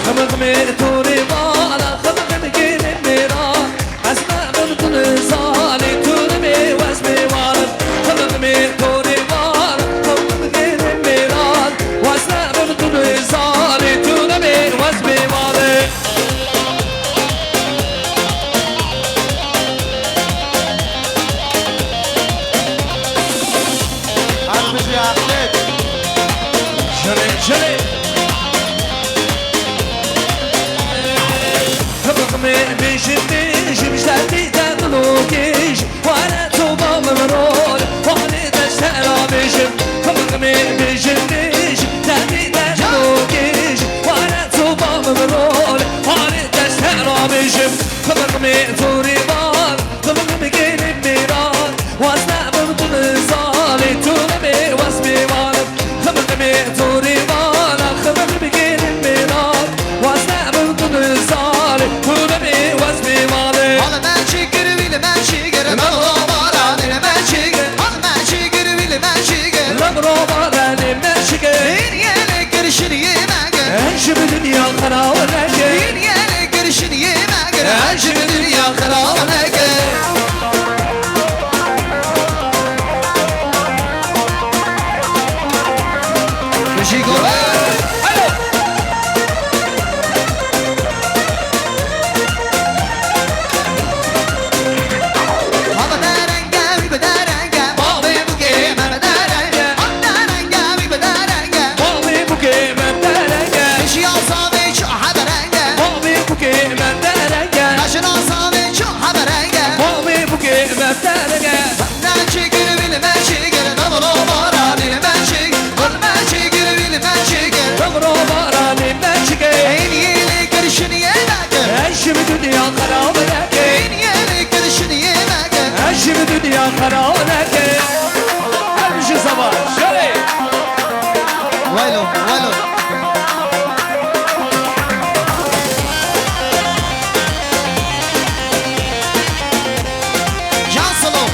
خمخمه توری بالا خمخمه گیری میران اسمع من کن سالی توری می وزمی وارد خمخمه توری بالا خمخمه گیری میران واسمع من کن سالی توری می وزمی وارد شلی بيشم شدي تغلوكيش وانا توبا ممرول وانا تشترى بيشم بيشم شدي تغلوكيش وانا توبا ممرول وانا تشترى بيشم توري بار كيني ميران واسنا بمتن صالي تونمي واسمي والد توري بار كيني ميران واسنا بمتن صالي تونمي واسمي والد على ما شكر ويل ما شكر مغرو باراني ما شكر على ما شكر ويل ما شكر مغرو باراني ما شكر يلي قرشني ماقر انشب دنيا خراونك يلي قرشني ماقر انشب دنيا خراونك مشي قرب دنیا خرابه همشه سوار شده ویلو جانسلو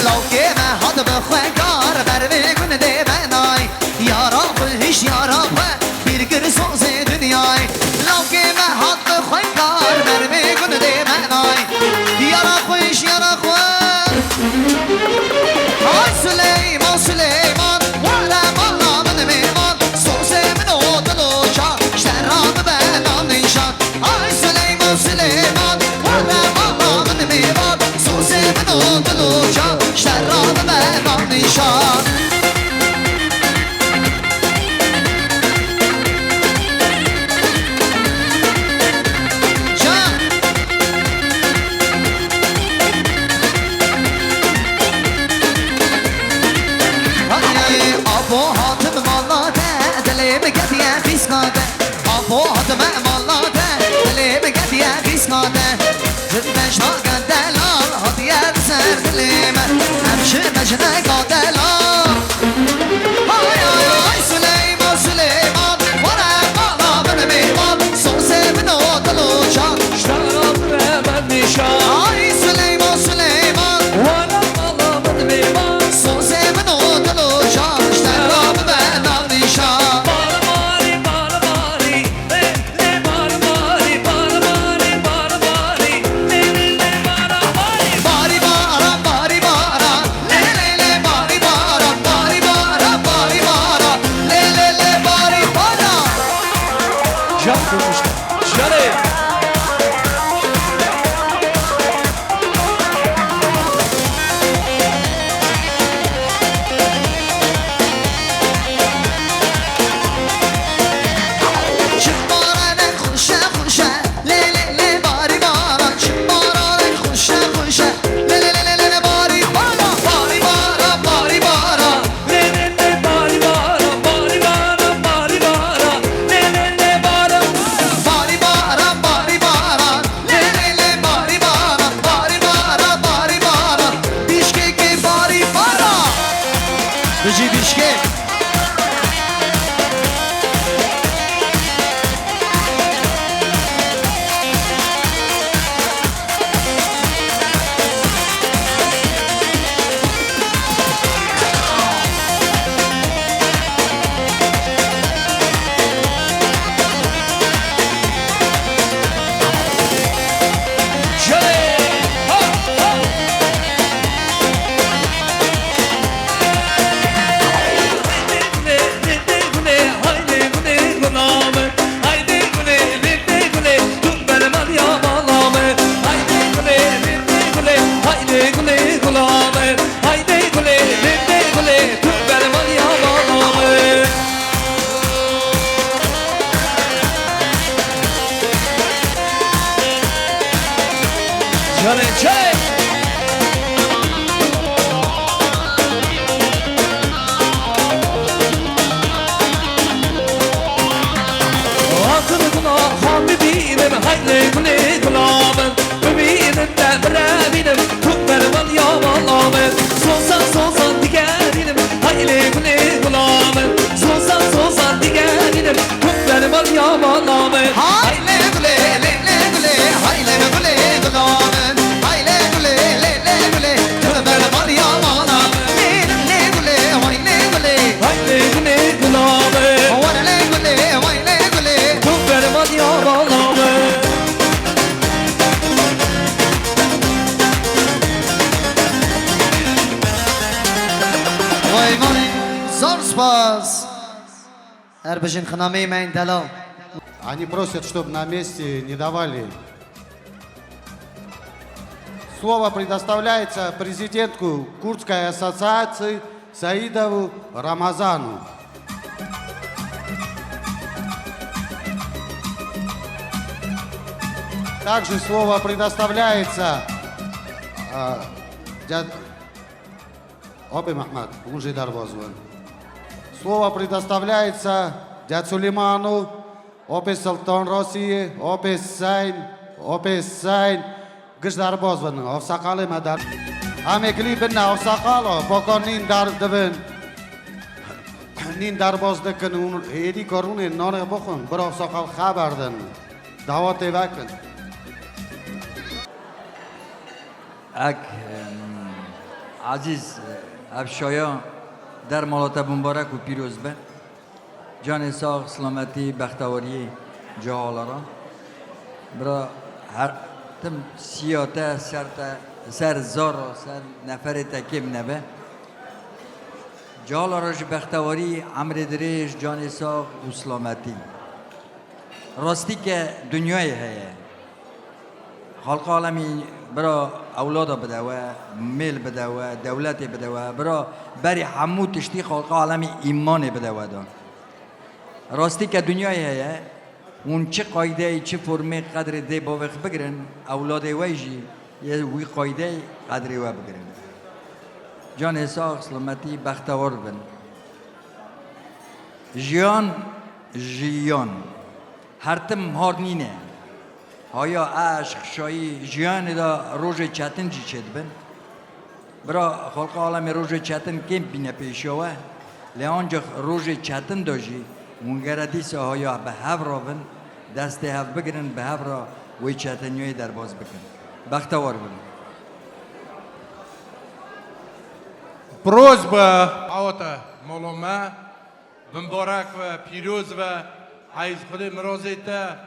لوکه من حد بخواه کار بر بگونه ده بنای یارا خوش یارا خواه بیرگر سوز دنیای لوکه من حد بخواه کار بر بگونه ده بنای یارا خوش یارا خواه آی سلیمان وارا مالا من میمان سوز من او دلوچا شراب بنام نیشان آی سلیمان وارا مالا من میمان سوز من او دلوچا شراب بنام نیشان haydi gule gulame haydi gule gule tüm berman yamaname Canım çay Akılına habibim haydi gule gulame Ümidim de birabinim tüm berman yamaname Solsan digerim haydi gule gulame Solsan digerim tüm berman yamaname Haydi gule gule haydi gule gulame haydi gule gule tüm berman yamaname le gule haydi gule haydi gule gulame haydi gule haydi gule tüm berman yamaname Vay vay, zor спас. Эрбежин ханаме майн дало. Они просят, чтобы на месте не давали. Слово предоставляется президенту Курдской ассоциации Саидову Рамазану. Также слово предоставляется Опи Махмад, уже Дарвозван. Слово предоставляется дяд Сулейману, Опи Султан России, Опи Сайн, Гждарбозван, Овсакалы Мадар. Амекли бинна Овсакало, пока нин дардвен. Нин Дарбоздыкын, Эди Корунин, Ноне Бохун, бір Овсакал хабардын. Дават евакын. اک عزیز افشایا در ملات مبارک و پیروز به جان ساق سلامتی بختواری جهالارا برا هر تم سیاته سر زارا سر نفر تکیم نبه جهالاراش بختواری عمر دریش جان ساق و سلامتی راستی که دنیای هیه خلق عالمی برا اولاد بده و میل بده و دولت بده و برا بری همو تشتی خلق عالمی ایمان بده و دان راستی که دنیای هیه اون چه قایده چه فرمه قدر ده با وقت بگیرن اولاد ویجی یه وی قایده قدر و بگیرن جان حساق سلامتی بختوار بن جیان هر تم هار نینه آیا عشق شایی جیان دا روز چتن جی چید بن برا خلق عالم روز چتن کم بینه پیشوه لیانجا روز چتن داشی اونگره دیسه آیا به هف را بن دست هف بگرن به هف را وی چتنیوی در باز بکن بختوار بن Просьба аута молома мбарак ва пирёз ва айз худе мрозета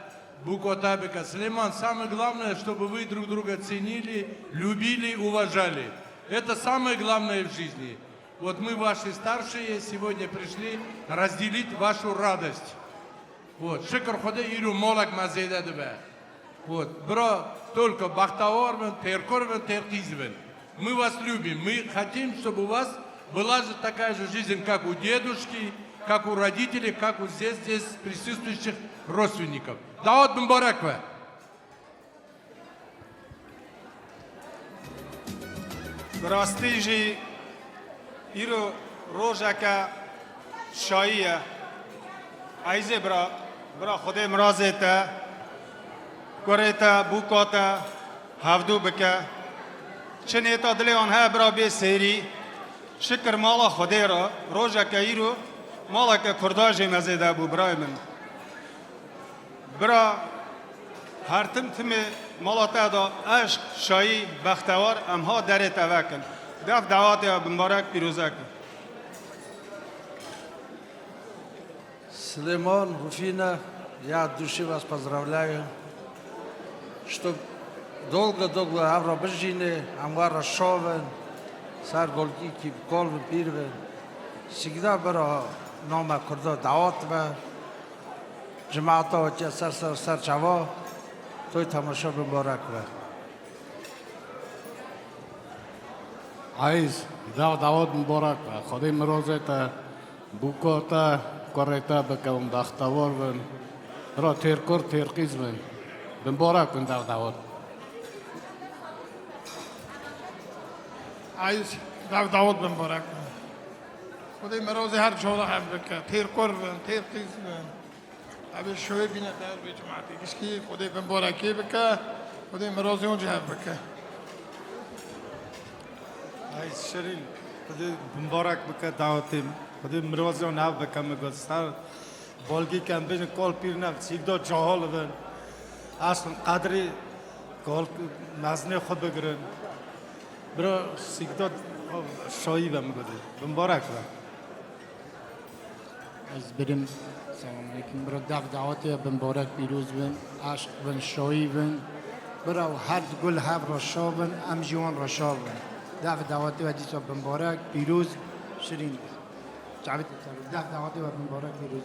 букота бека Сулейман, самое главное, чтобы вы друг друга ценили, любили, уважали. Это самое главное в жизни. Вот мы, ваши старшие, сегодня пришли разделить вашу радость. Вот, шикар худе иру молак мазеда дебе. Вот, бро, только бахтавармен, теркормен, теркизмен. Мы вас любим, мы хотим, чтобы у вас была же такая же жизнь, как у дедушки, как у родителей, как у здесь присутствующих родственников. Дават Мбараква. براستی ایرو روزکه شاییه ایزه برا خود مرازیتا گریتا بوکاتا هفدو بکه چنیتا دلی آنها برا بی سیری شکر مالا خودی را روزکه ایرو مالا که کرداجی مزیده بو برای من برا هر تم مالاتا دا عشق شایی بختوار امها در توکن دف دعوات مبارک پیروزه کن Сулейман, Руфина, я от души вас поздравляю, что долго-долго Авра Бежине, Амвара Шовен, Сар Голгики, Колвен, Пирвен, всегда было нома Курдо Даотва, Джамата Отя Сар Чаво, той Тамаша Мбараква. عايز دعوت مبارك خدای مرازت بوکاتا کارتا بکم دختوار بن را ترکور ترقیز بن مبارک بن دعوت عايز دعوت مبارك خدای مروزی هر جوره هم بکه ترکور بن ترقیز بن ابي شوي بينا دار بجماعتي كشكي خدای مبارکی بکه خدای مروزی اونجا هم بکه عايز شرين خدای مبارک بکه دعوتیم خدای مروزی اون هم بکه میگه سر بالگی کم بین کال پیر نفت سیگدا جاهال بن اصلا قدری کال مزنه خود بگرن برا سیگدا شایی بم میگه مبارک بکه از بریم سلام علیکم برا دعوتی مبارک پیروز بن عشق بن شایی بن برا هر گل هر رشا بن ام جوان رشا بن دعوتی و دیسا مبارک پیروز شیرین جعبت دعوتی و مبارک پیروز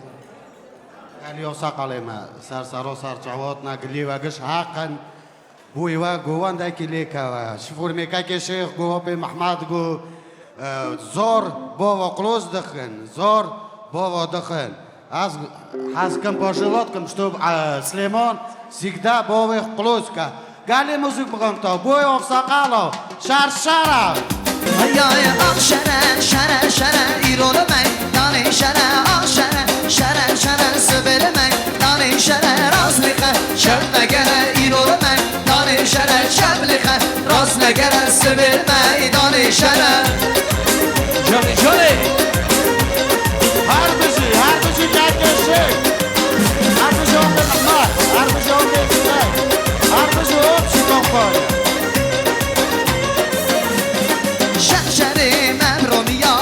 علی ساقاله ما سر جواد نقلی و گش حقا بوی و گوان دکی لیکا شفور میکای شیخ گو به محمد گو زور با قلوز دخن زور با دخن از کم پاشلات کم شتوب سلیمان سیگدا با قلوز کا گالی موزیک بگم تا بوی و ساقاله شر Ayay ah şere şere İrolu meydanı şere ah şere Söbeli meydanı şere Razlika şerme gere İrolu meydanı şere Şeblika razne gere Söbeli meydanı şere Johnny Harbici gerçekçi Harbici oldu Ahmet Harbici oldu İsmail Harbici oldu Şikompanya شرشری مبرومیا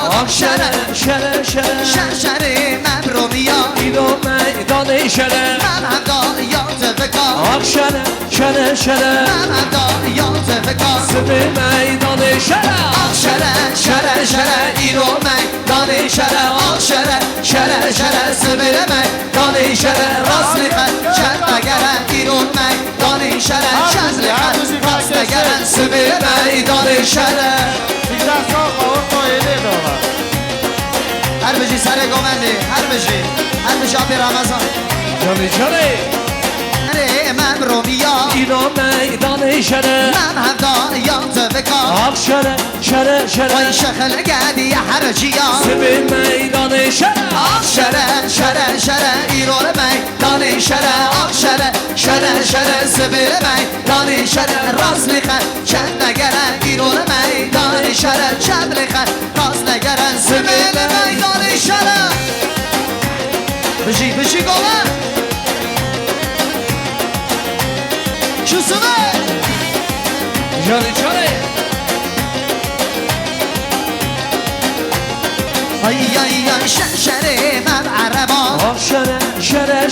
شرشری مبرومیا ایلو میدان شره من هم دا یاد بکا شره من هم دا یاد بکا سبی میدان شره شره ایلو میدان شره شره سبی میدان شره راست میخد شد بگره ایلو میدان شره شد راست بگره سبی میدان شره هر بجی سر گومندی هر بجی آبی رمضان جانی من رومیا ایلو میدان شره من هم دا یاد بکا شره وای شخل گدی هر جیا سبی میدان شره شره ایران میدان شره شره سبی میدان شره راست میخن چند نگرن ایران میدان شره چند میخن راست نگرن سبی میدان شره بشی گوه شوسونه جانی ay şere mab araba شره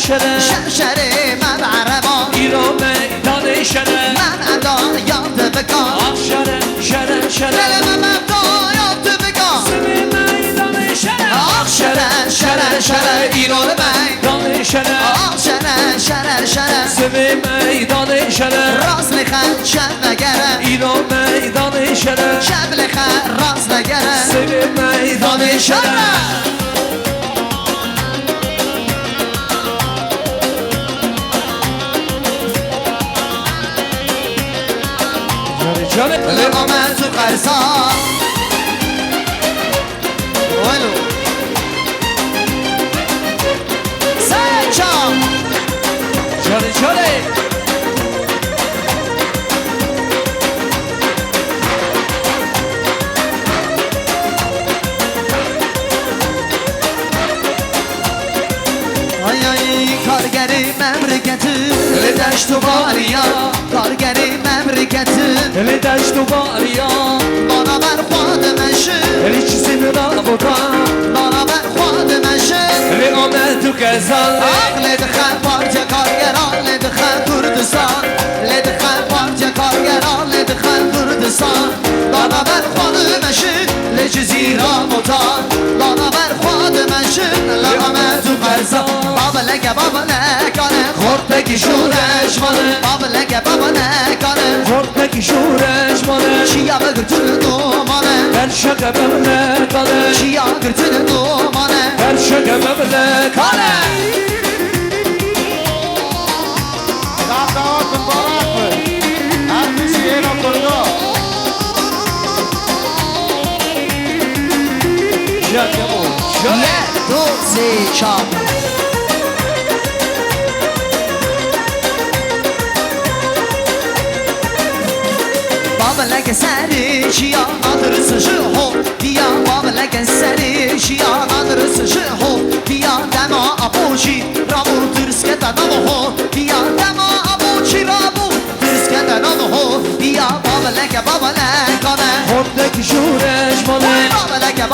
şere mab araba ایلو میدان شره من ادا یاد بکا شره من ادا یاد بکا سبی میدان شره ایران میدان شره سبی میدان شره راست میخن شب نگره ایلو میدان شره شب لخن راست نگره سبی میدان شره جانه لقمه تو قرصا ولو سچام جانه کارگری مملکتی دشت و باریا کارگری مملکتی دشت و باریا بانا بر خود مشه چیزی نبودا بانا بر خود مشه آمد تو گزال لدخل پارچه کارگران لدخل کردستان لدخل پارچه کارگران لدخل کردستان بانا بر خود مشه لجزیرا مطان بانا بر خود مشه لامد تو فرزان بابا نکانه خورد بگی شورش مانه بابا نکانه خورد بگی شورش مانه چیا بگر تو دومانه شقه ببله کاله چیا گرتن دومانه هر شقه ببله کاله دعوت مبارک هر کسی اینا کرده یک دو سه چهار بابا لگه سری چیا ندرس شهو بیا بابا لگه سری چیا ندرس شهو بیا دما ابوچی رابو درس که دنامو بیا دما ابوچی رابو درس که دنامو بیا بابا لگه کنه خورده که شورش مانه بابا لگه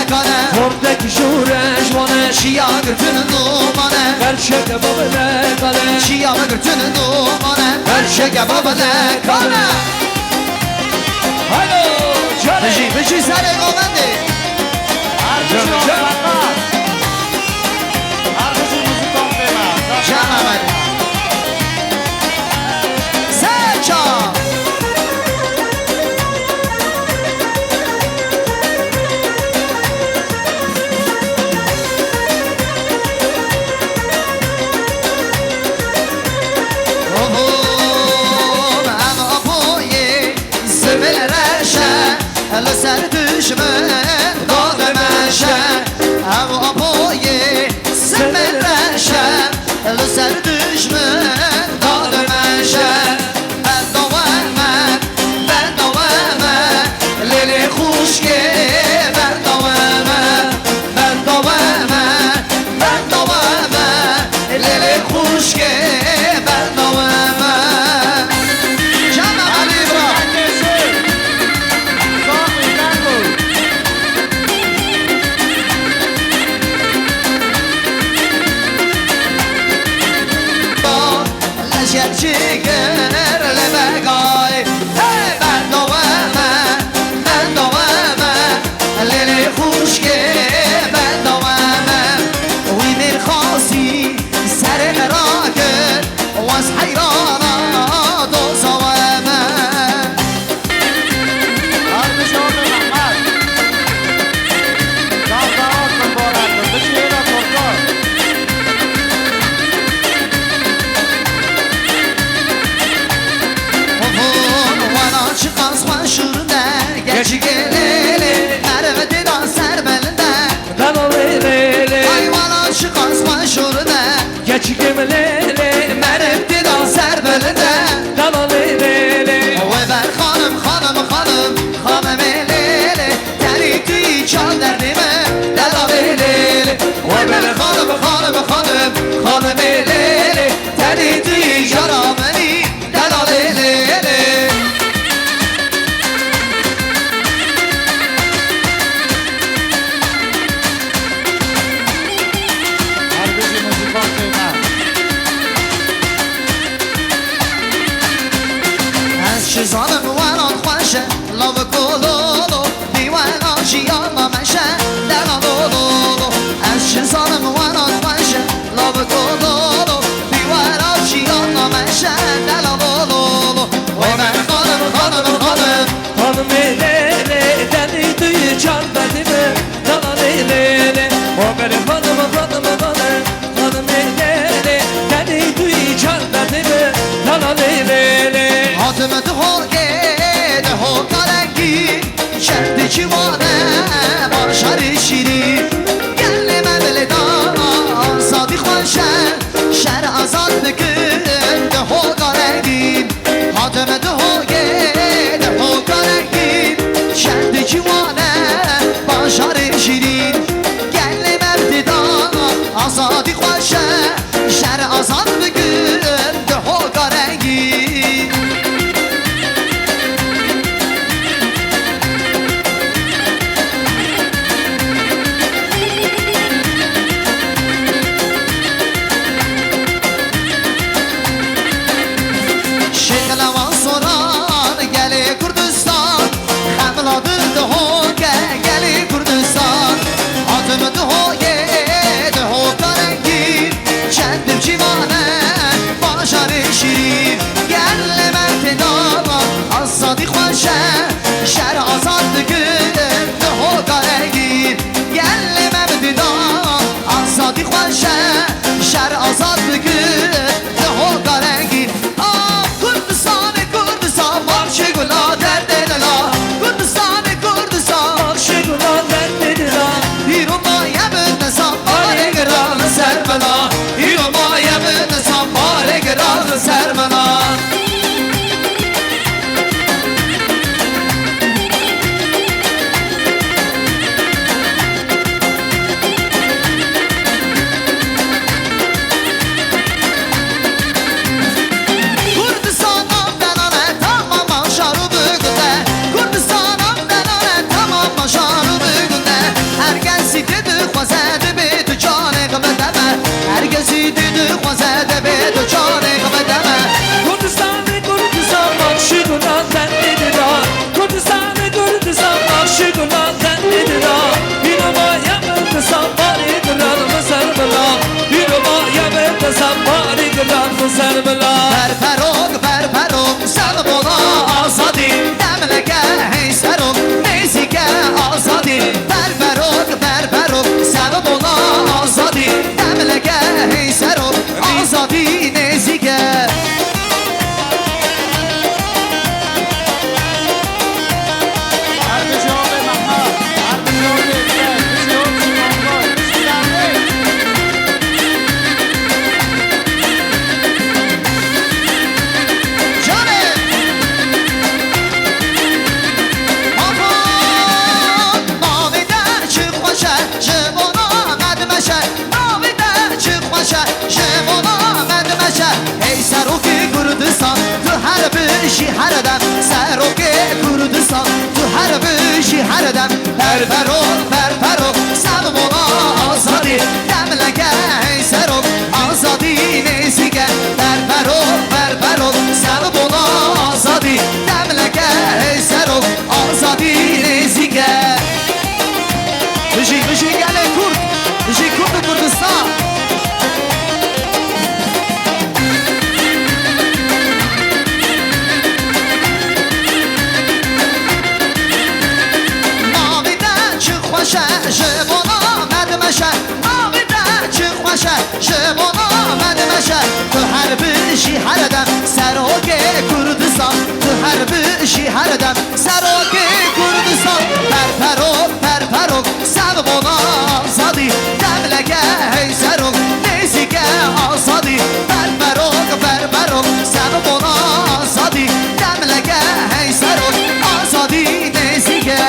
کنه خورده که شورش مانه چیا گرتن دومانه هر شقه ببله کاله چیا گرتن دومانه هر شقه بابا کنه هلو جانه بشی سر قومنده هر کسی آفرقات هر کسی موزیکان قیمت جمع من سه چهار سر دشمن داد منشه او آبای سمن رشه سر دشمن داد منشه بندوامه لیلی خوشگه بندوامه لیلی خوشگه بندوامه جمع علی برا جگر لبگای بندوامه لیلی خوشگه بندوامه وی من خاصی سر قراکت واس حیرانا دوزوامه هر کسی محمد دعوت مبارک بشی اینا کرده Çıkarsman şurada Geçi geleli Merve dan ser belinde Dano lele Hayvana çıkarsman şurada Geçi geleli Merve dan ser belinde Dano lele Ve ben hanım elele Teri tüy çal derdime Dela lele Ve ben hanım elele Teri tüy yarameni Dela lele Şizanım varan khoşe lav kololo diwana jiyama meşe delalolo şizanım varan khoşe lav kololo diwana jiyama meşe delalolo Oy ben hanım elele deli tüy çal bedime dana lele o benim hanım elele deli tüy çal bedime dana lele Hatımet ho karengi şerdi çivane başarı şiri Gelli mevledan sadi khoşe şer azad bükün ho karengi Hatımet ho karengi şerdi çivane başarı şiri Gelli mevledan azadi khoşe şer azad bükün ho karengi شهر شهر آزاد بگیر دهو قرنگی کردستان کردستان مارش گلا در دللا کردستان کردستان مارش گلا در دللا ایرو مایه به نظام باره گران سر بلا ایرو مایه به نظام باره گران سر بلا هرگزی دیده خوزده به دو جانه قبدمه کردستان کردستان مارشی گناه زنده دیدار کردستان کردستان مارشی گناه زنده دیدار اینو ما یمنتسان باری گران مسر بلا اینو ما یمنتسان باری گران مسر بلا برپروگ سر بلا آزادی دملگه هی سروگ نیزیگه آزادی برپروگ سر بلا آزادی دملگه هی سروگ آزادی نیزیگه شی هر دم سروک کردستان تو هر بشی هر دم برپرو سمونا آزادی دملگه هی سروک آزادی نیزیگه برپرو سمونا آزادی دملگه هی سروک آزادی نیزیگه بشی گله کرد بشی کرد کردستان جبونا مدمشه آمیده چه خوشه جبونا مدمشه تو هر بشی هر دم سروک کردستان تو هر بشی هر دم سروک کردستان برپروگ سمونا آزادی دملگه هی سروک نیزیگه آزادی برپروگ سمونا آزادی دملگه هی سروک آزادی نیزیگه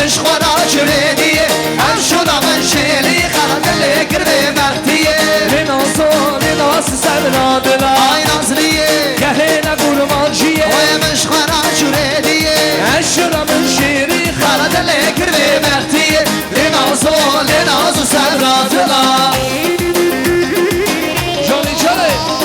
مش خورا جردیه هم شدا من شیلی خلق لکر به مختیه لناس سر را دلا آی نازلیه گهه نگور مانجیه وی مش خورا جردیه هم شدا من شیلی خلق لکر به مختیه لناس سر را دلا جانی چله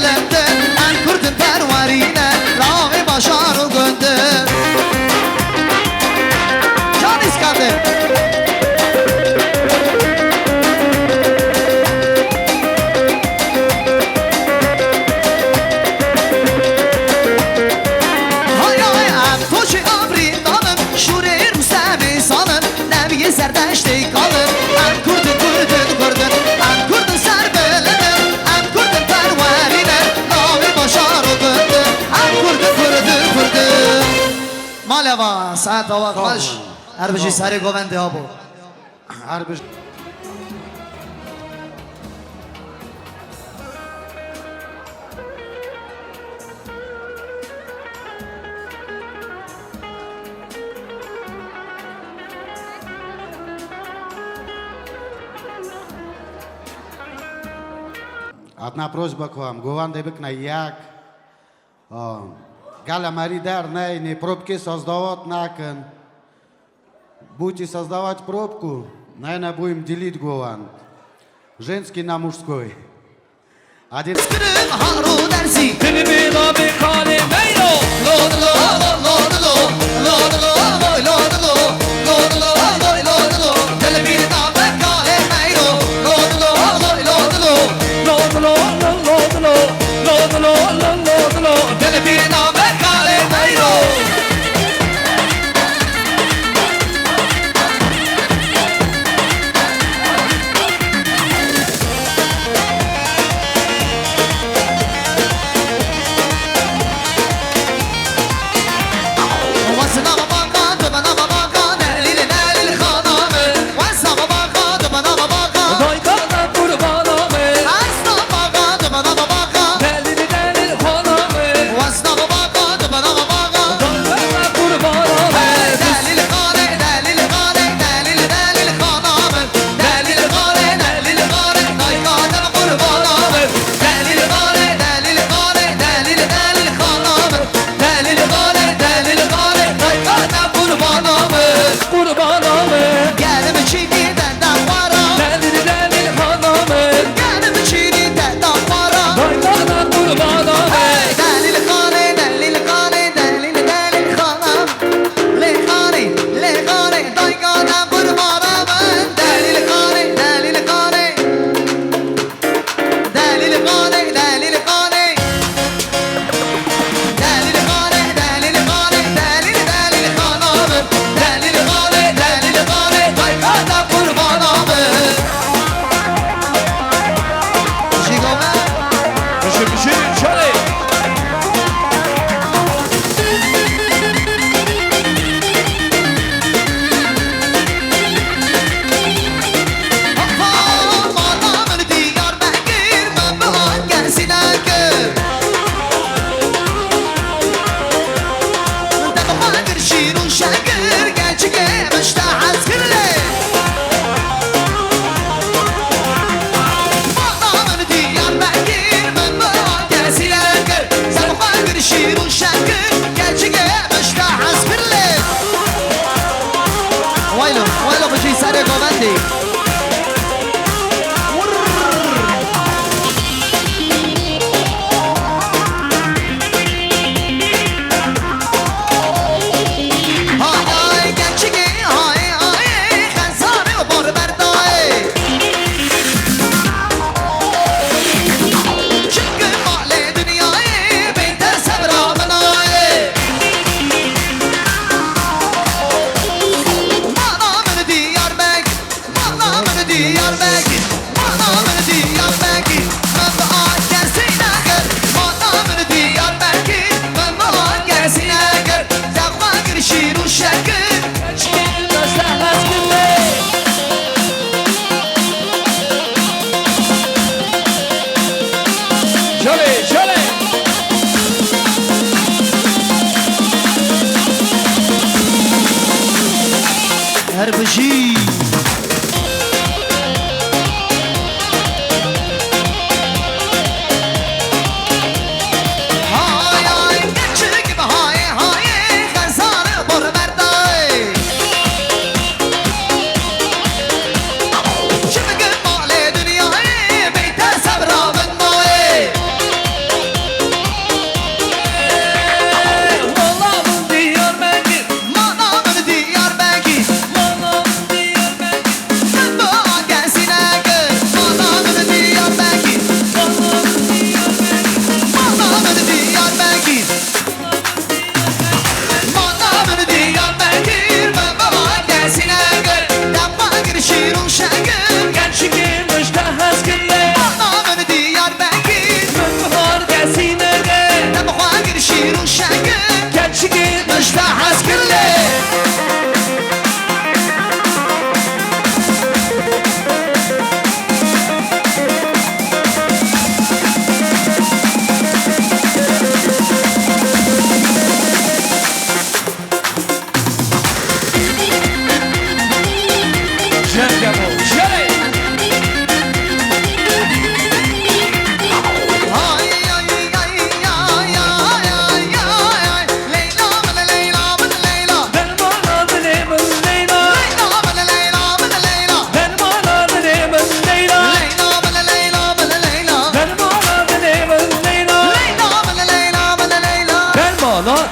لندن ان کردن پروارینه لاغی باشار و گندن جان اسکندر Serdashte kalır Em kurdun kurdun kurdun Em kurdun serbelinin Em kurdun perverine Navi başar okundun Em kurdun kurdun kurdun Maleva saat hava kvaş Her bir şey sari govendi abu Her bir Одна просьба к вам. Гуван дебекна як. Галя Маридар, не пробки создавать након. Будете создавать пробку, наверное, будем делить Гуван. Женский на мужской. Один...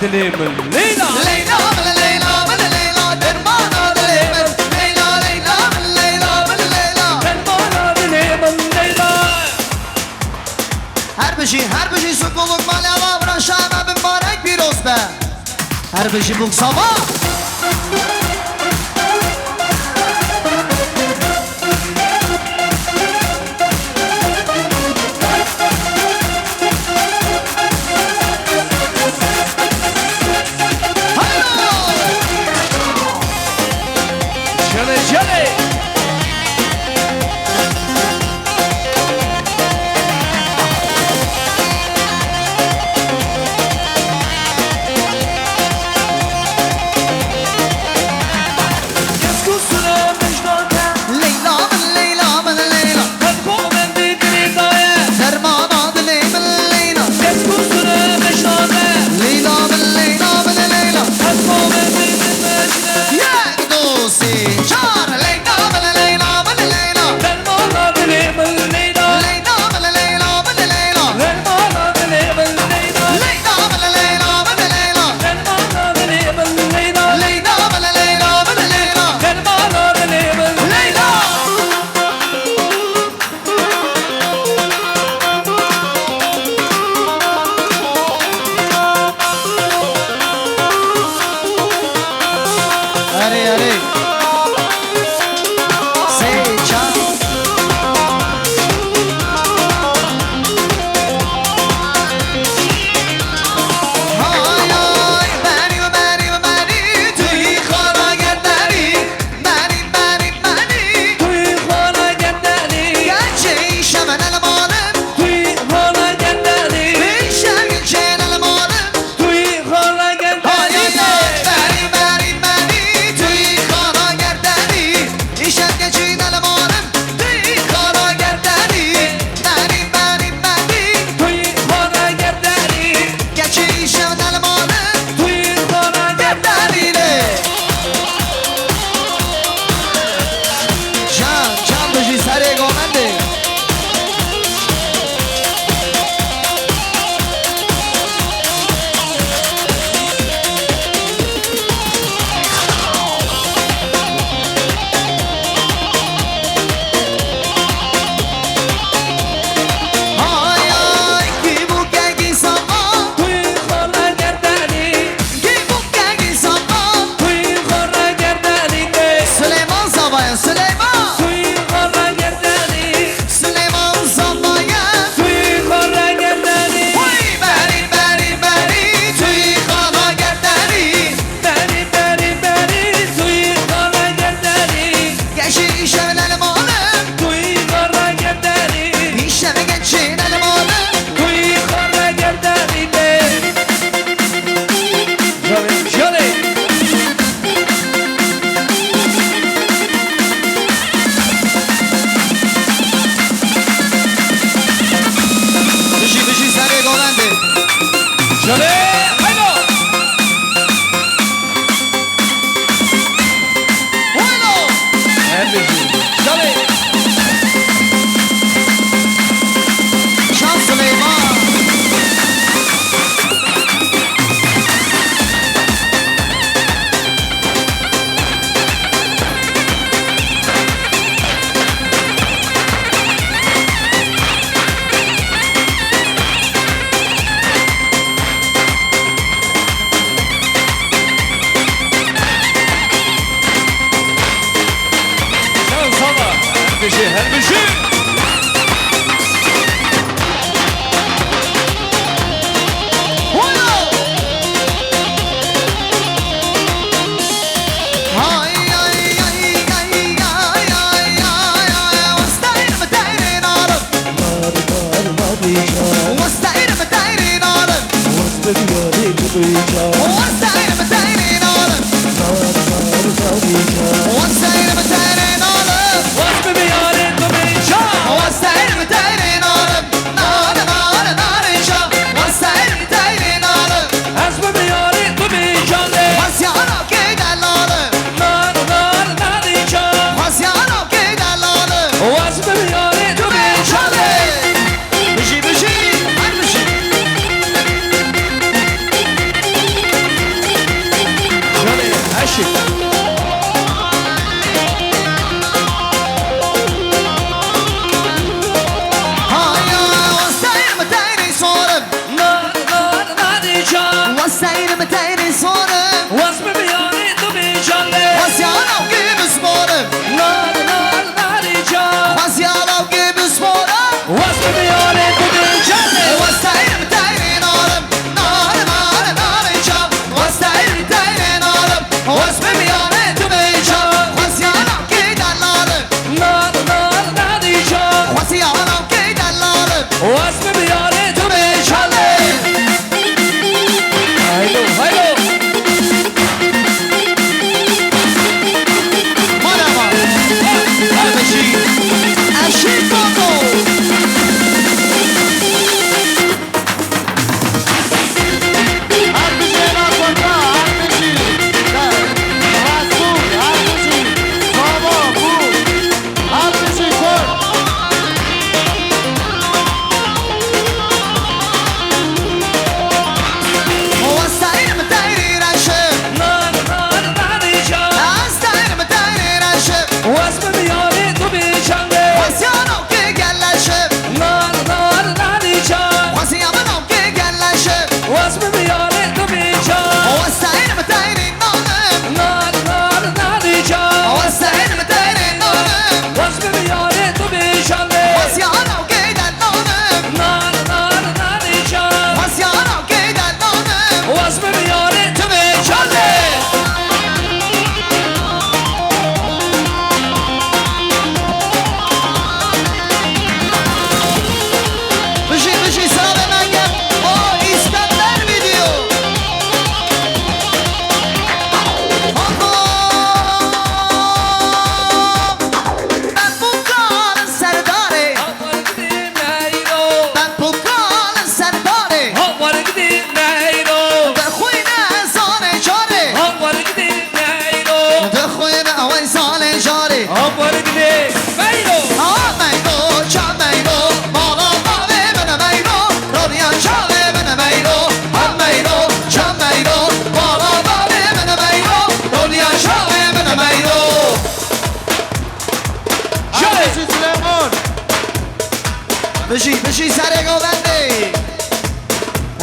dilimin Leyla Leyla bana Leyla bana Leyla dermana dilimin Leyla Leyla bana Leyla bana Leyla dermana dilimin Leyla Her bir şey sokuluk malama bıraşama mübarek bir osbe Her bir şey buksama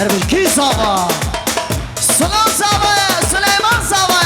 هربش کی ساوا سلام ساوا سلیمان ساوا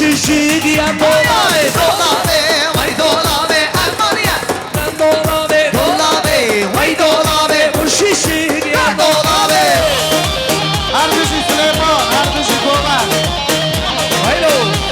مرششی دیم دولابه دولابه وای دولابه المانیا دولابه دولابه وای دولابه مرششی دیم دولابه اردوشی سلیمان اردوشی گوبر هایلو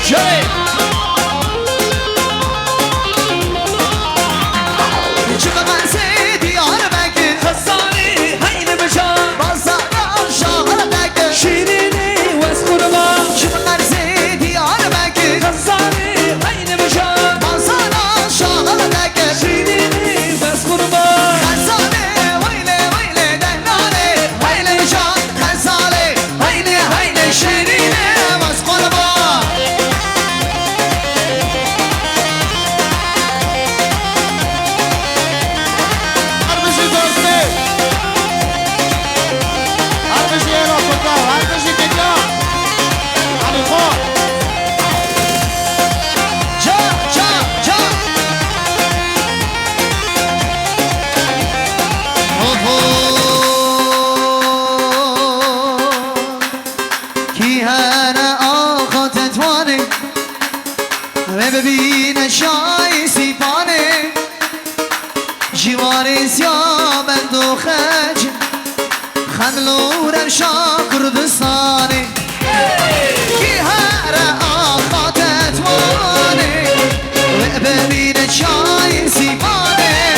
Jay! ببین شای سیپانه جواری سیابند و خج خملورم شا کردستانه کی هر آخاتت وانه و ببین شای سیپانه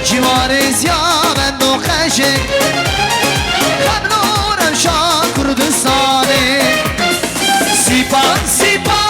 جواری سیابند و خج خملورم شا کردستانه سیپان سیپان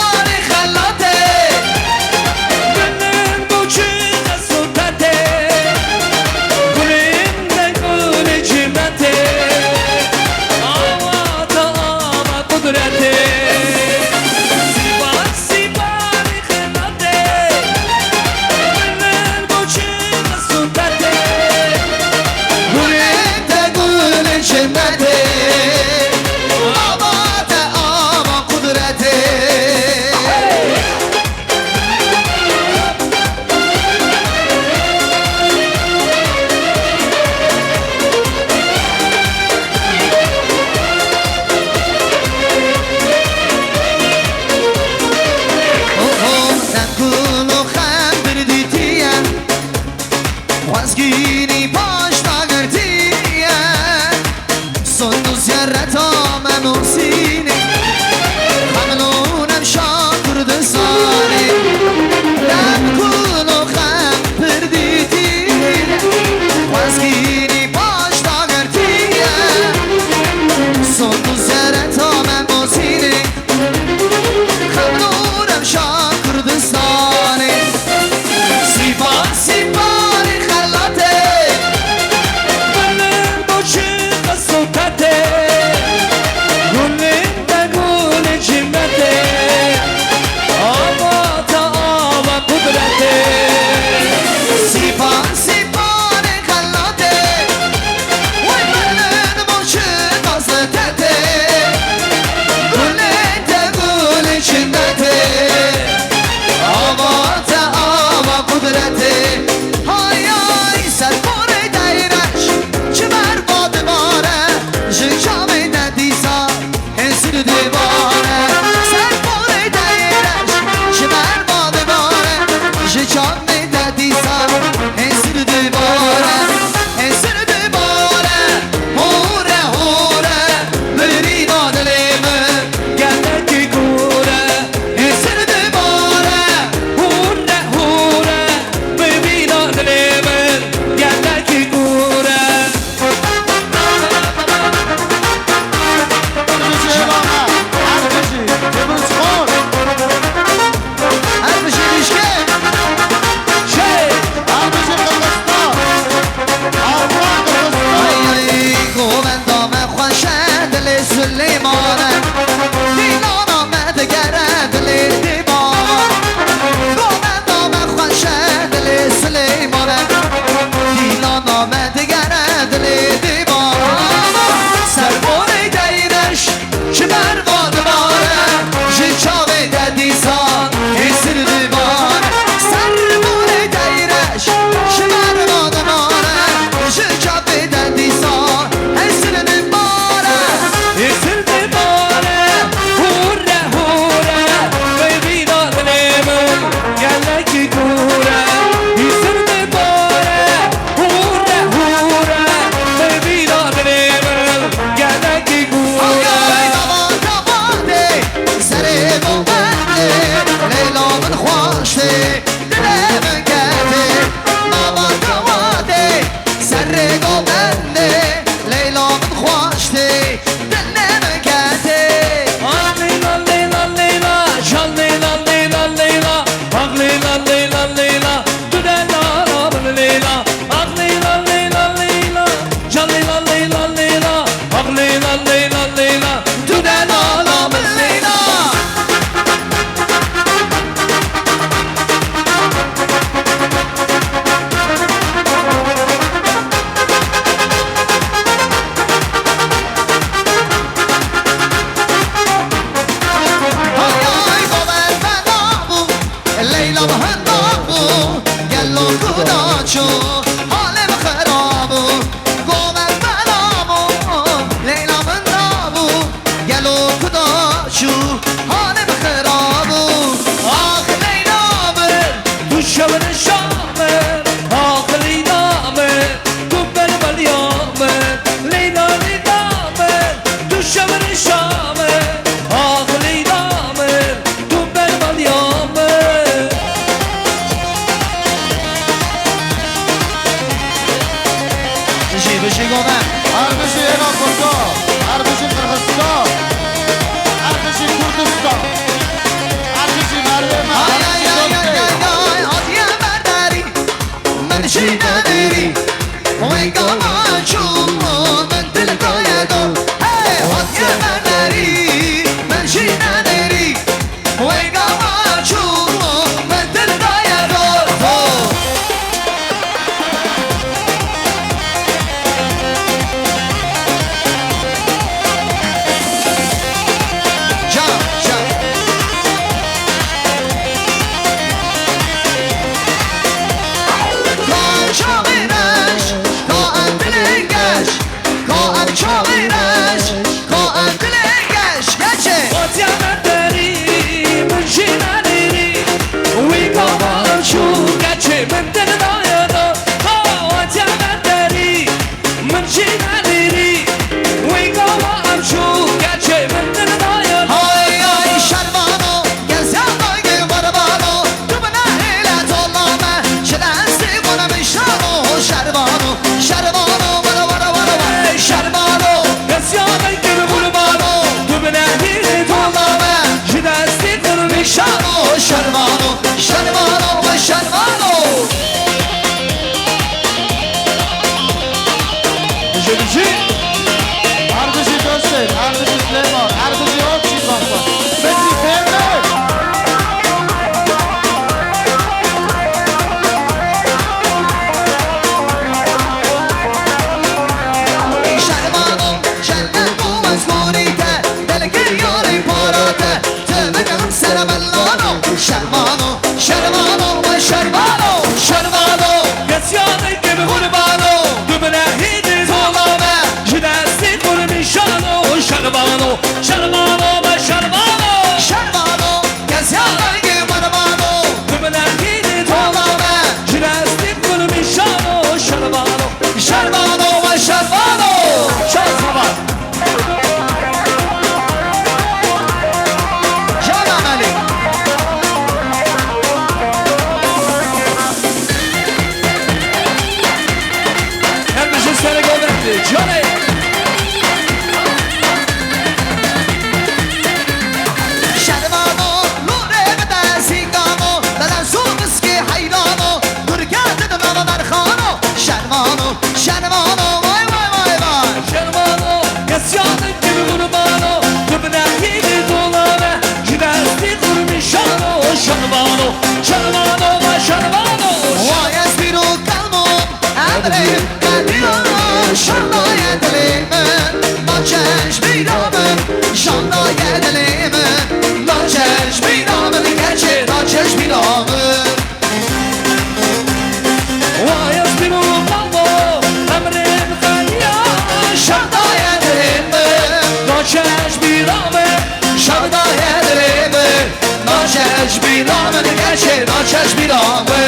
ناچش بیرامه نگشه ناچش بیرامه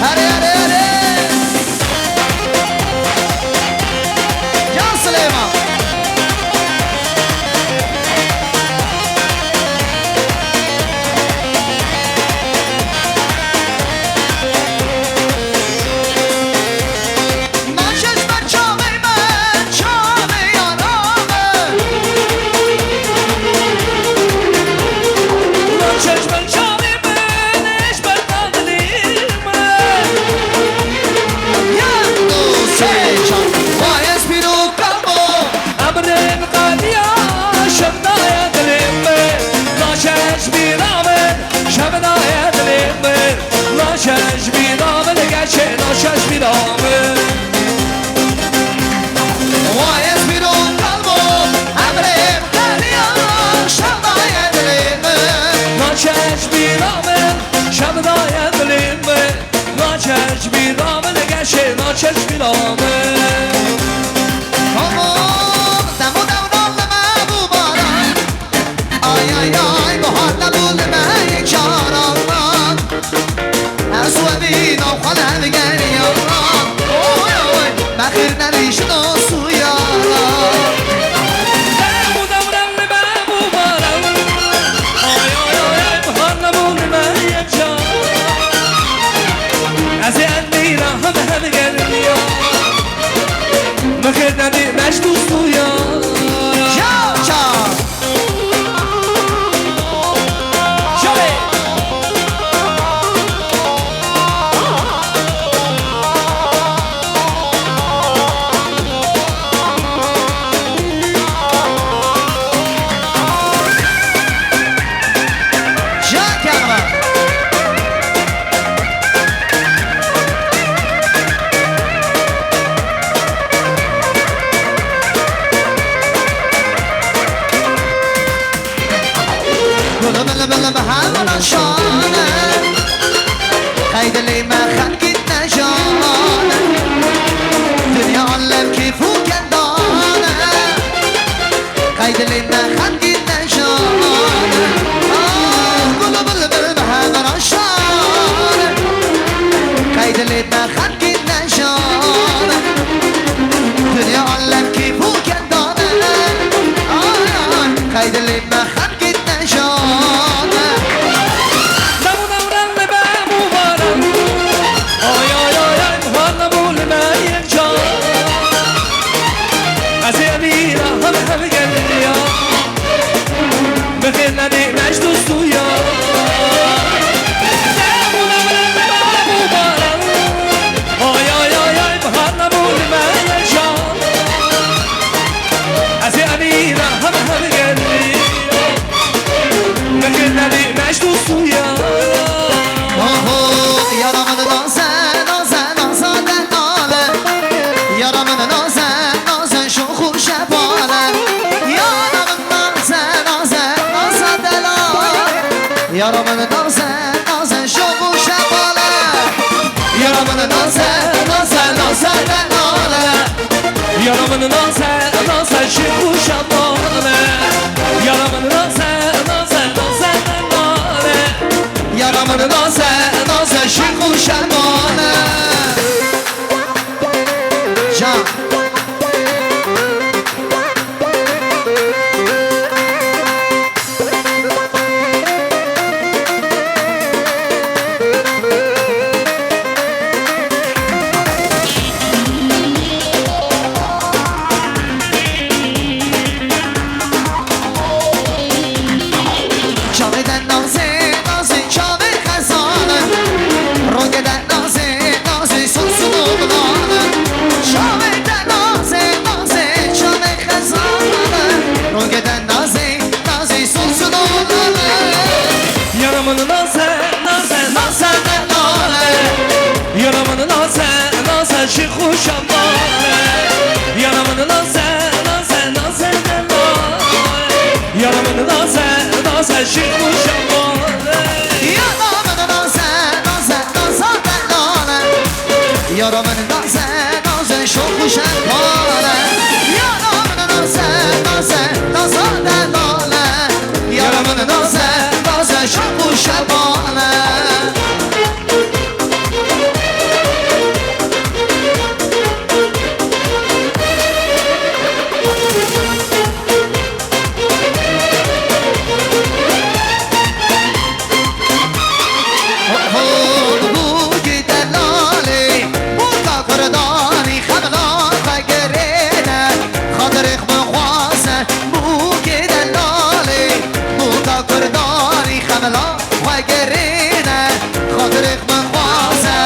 هره هره هره جان سلیمان ناچش بیرامه نگشه ناچش بیرامه وایس بیرون قلبو امرم قلیا شبای دلیمه ناچش بیرامه شبای دلیمه ناچش بیرامه نگشه ناچش بیرامه دمو دوران لما باران آی آی آی بهار نبول من یک چاران أسوأ وخل هنجاني يا الله أوي أوي ما خيرنا ليش نصو يا الله دامو دورا اللي بابو مرا أوي أوي أوي بهرنا بول ما يجا أزيادني راهم هنجاني يا ما خيرنا ليش نصو يا شا شا قيد اللي ما خلقتنا جانا دنيا علم كيف وكدانا قيد اللي ما خلقتنا جانا قلوب المهام رشانا قيد اللي ما خلقتنا جانا دنيا علم كيف وكدانا قيد اللي ما خلقتنا جانا بخيرنا دي مش دوستويا دامونا من بابو بارا آي آي آي آي بخارنا بول ما يجا أزي أميرا هم قلبي بخيرنا دي مش دوستويا يا رمضان نازا نازا نازا دناله يا رمضان نازا نازا شو خوش باله يا يا رمضان نازا نازا شوق وشباله يا رمضان نازا نازا نازا دناله يا رمضان نازا نازا شوق وشباله يا رمضان نازا نازا نازا دناله يا رمضان نازا نازا شوق وشباله جان شي خوش امانه یا من نازه نازه نازه یا من نازه نازه شي خوش امانه یا من نازه نازه نازه یا من نازه نازه شو خوش امانه یا من نازه نازه نازه یا من نازه نازه شو ملا وگرینه خاطرک من خواسه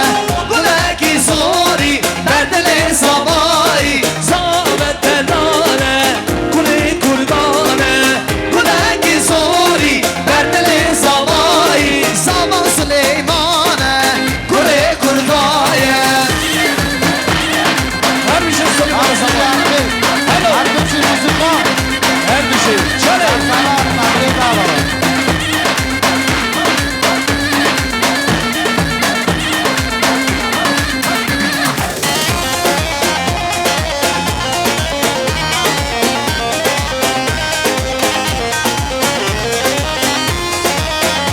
گلکی زوری بردل زمایی زامت دلانه گلی کردانه گلکی زوری بردل زمایی زمان سلیمانه گلی کردایه همیشه سلیمان زمان هر دوشی موسیقا هر دوشی چله سلام مغرب بابا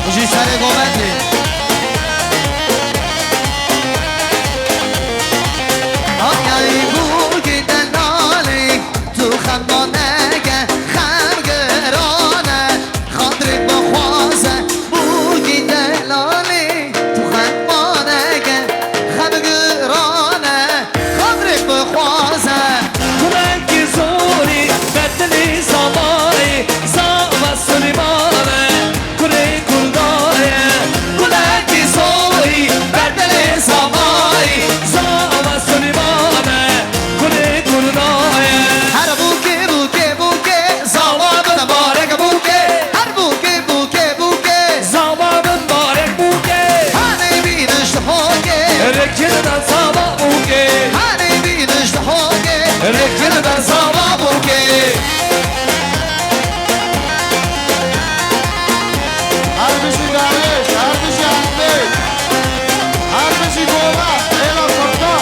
Hoje sare gomendi Ayay bu giden nalik Tu xemdanege xemgerane Xandrik bxwaze Bu giden nalik Tu xemdanege xemgerane Xandrik bxwaze گلکی زوری بدلی زمانی زما سلیمانه گلی کردایه گلکی زوری بدلی زمانی زما سلیمانه گلی کردایه هر بوکه بوکه بوکه زواب مبارک بوکه هر بوکه بوکه بوکه زمان مبارک بوکه هنی بینش هاگه رکیدن زما بوکه هنی بینش هاگه رکیدن زما بوکه هر بشی دانش هر بشی عقلی هر بشی گوه ایلا فردا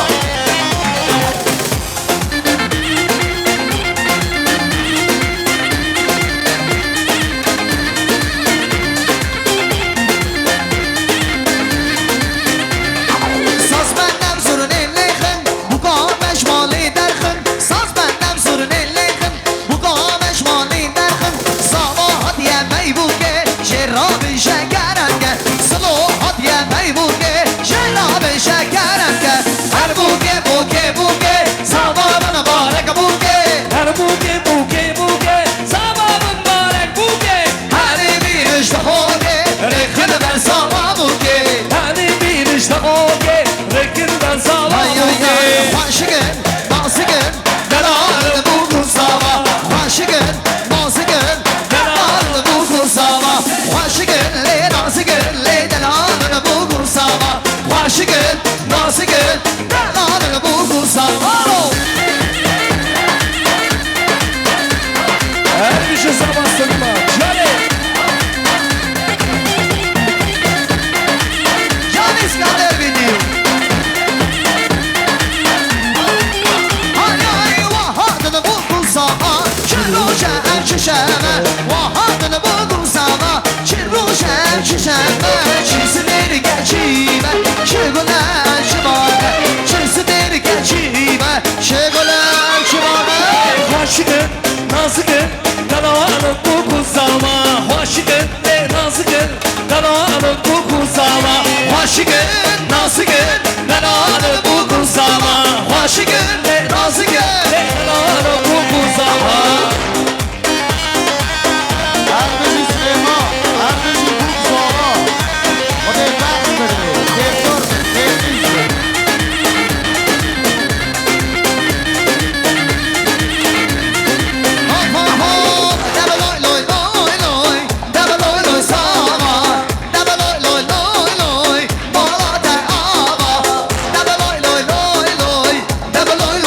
ساز بندم زورن لیخن بوکامش مالی درخن ساز بندم زورن لیخن بوکامش مالی درخن ساوا هدیه می بوکه شراب شکرنگه سلو هدیه می بوکه شراب شکرنگه هر بوکه بوکه بوکه ساوا من بارک بوکه هر بوکه بوکه بوکه زما مبارک بوکه هری بیرش هاگه رخن بر ساوا بوکه هنی بینش دقوکه رکیدن زما بوکه Hoşgın, nazgın, delalı bu kuzama. Hoşgın, nazgın, delalı bu kuzama. Hoşgın, le nazgın, le delalı bu kuzama. Hoşgın, nazgın, delalı bu kuzama. her bir şey zaman sönme çare Can İskender biniyor. Ay vahadını bu kuzama. Çirroşa çişeme. Vahadını bu kuzama. Çirroşa çişeme. Çirsinleri geçime. Şegoler çivane. Çirsinleri geçime. Şegoler çivane. Hoşgın, nazgın, dalalı bu kuzama. Hoşgın, nazgın, dalalı bu kuzama. Hoşgın, nazgın, delalı bu kuzama. Hoşgın, nazgın, delalı bu kuzama. هر بشی سلیما هر بشی خوب زارا خدا وقت بده دکتر تکنیک Double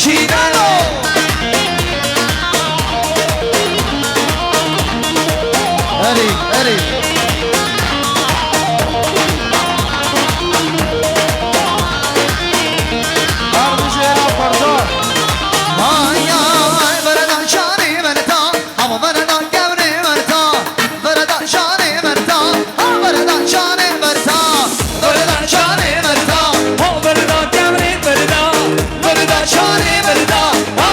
چینالو اری Oh,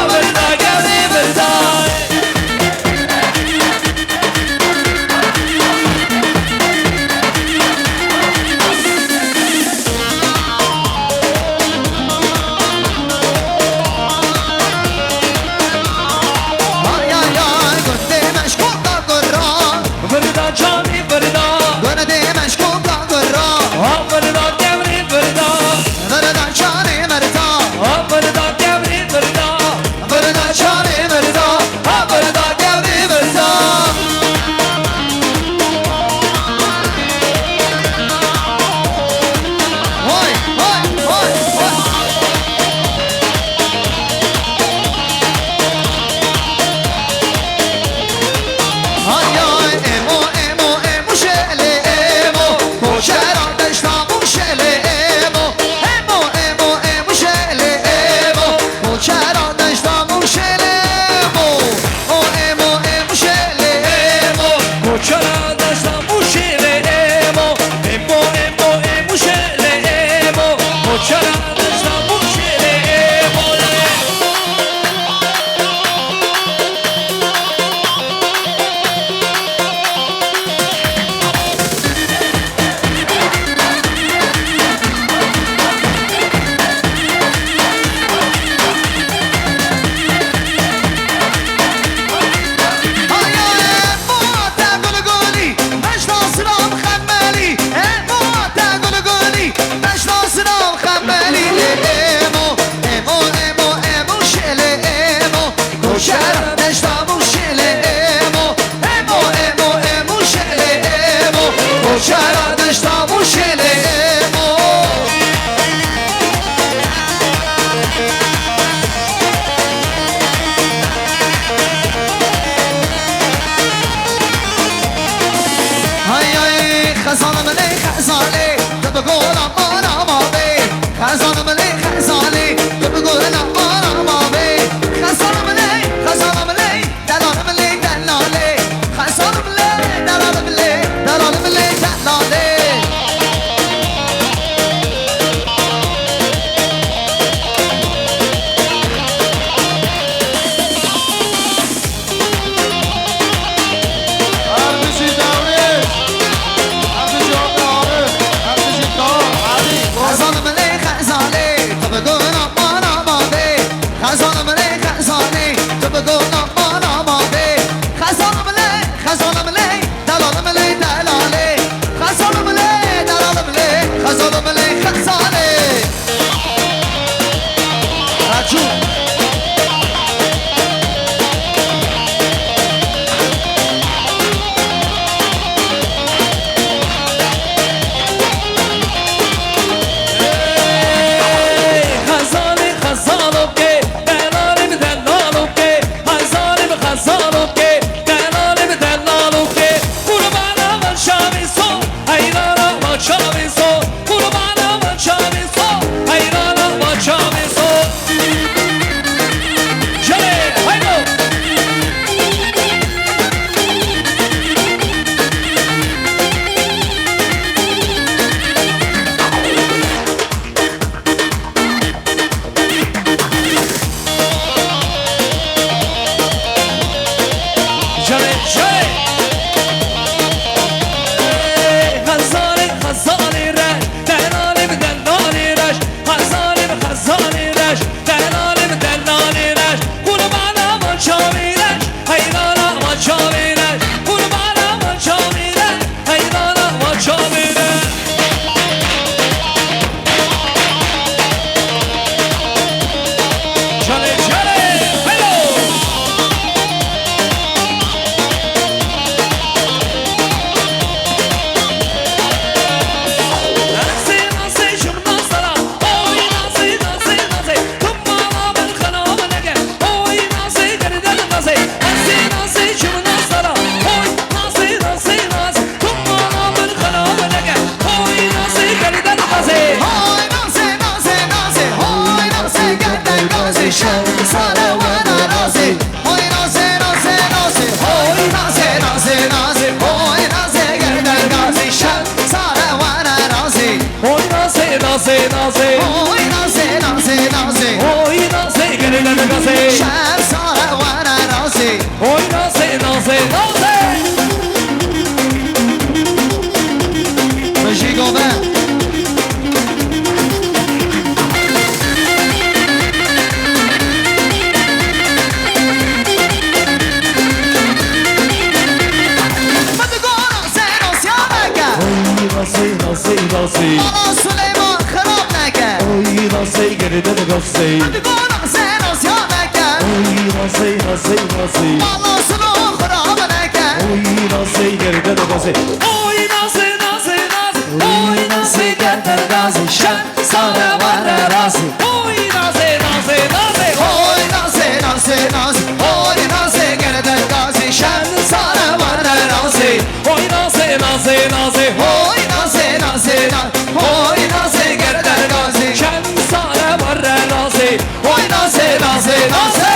نازی نازی نازی نکن اوی نازی نازی نازی بالاسını خراب نکن اوی نازی گرده نازی Oy nazi nazi nazi Oy nazi getir gazi Şen sana var razı Oy nazi nazi nazi Oy nazi nazi nazi Oy nazi geriden gazi Şen sana var razı Oy nazi nazi nazi Oy nazi nazi nazi Oy nazi geriden gazi Şen sana var razı Oy nazi nazi nazi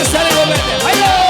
سر گوبنده هیو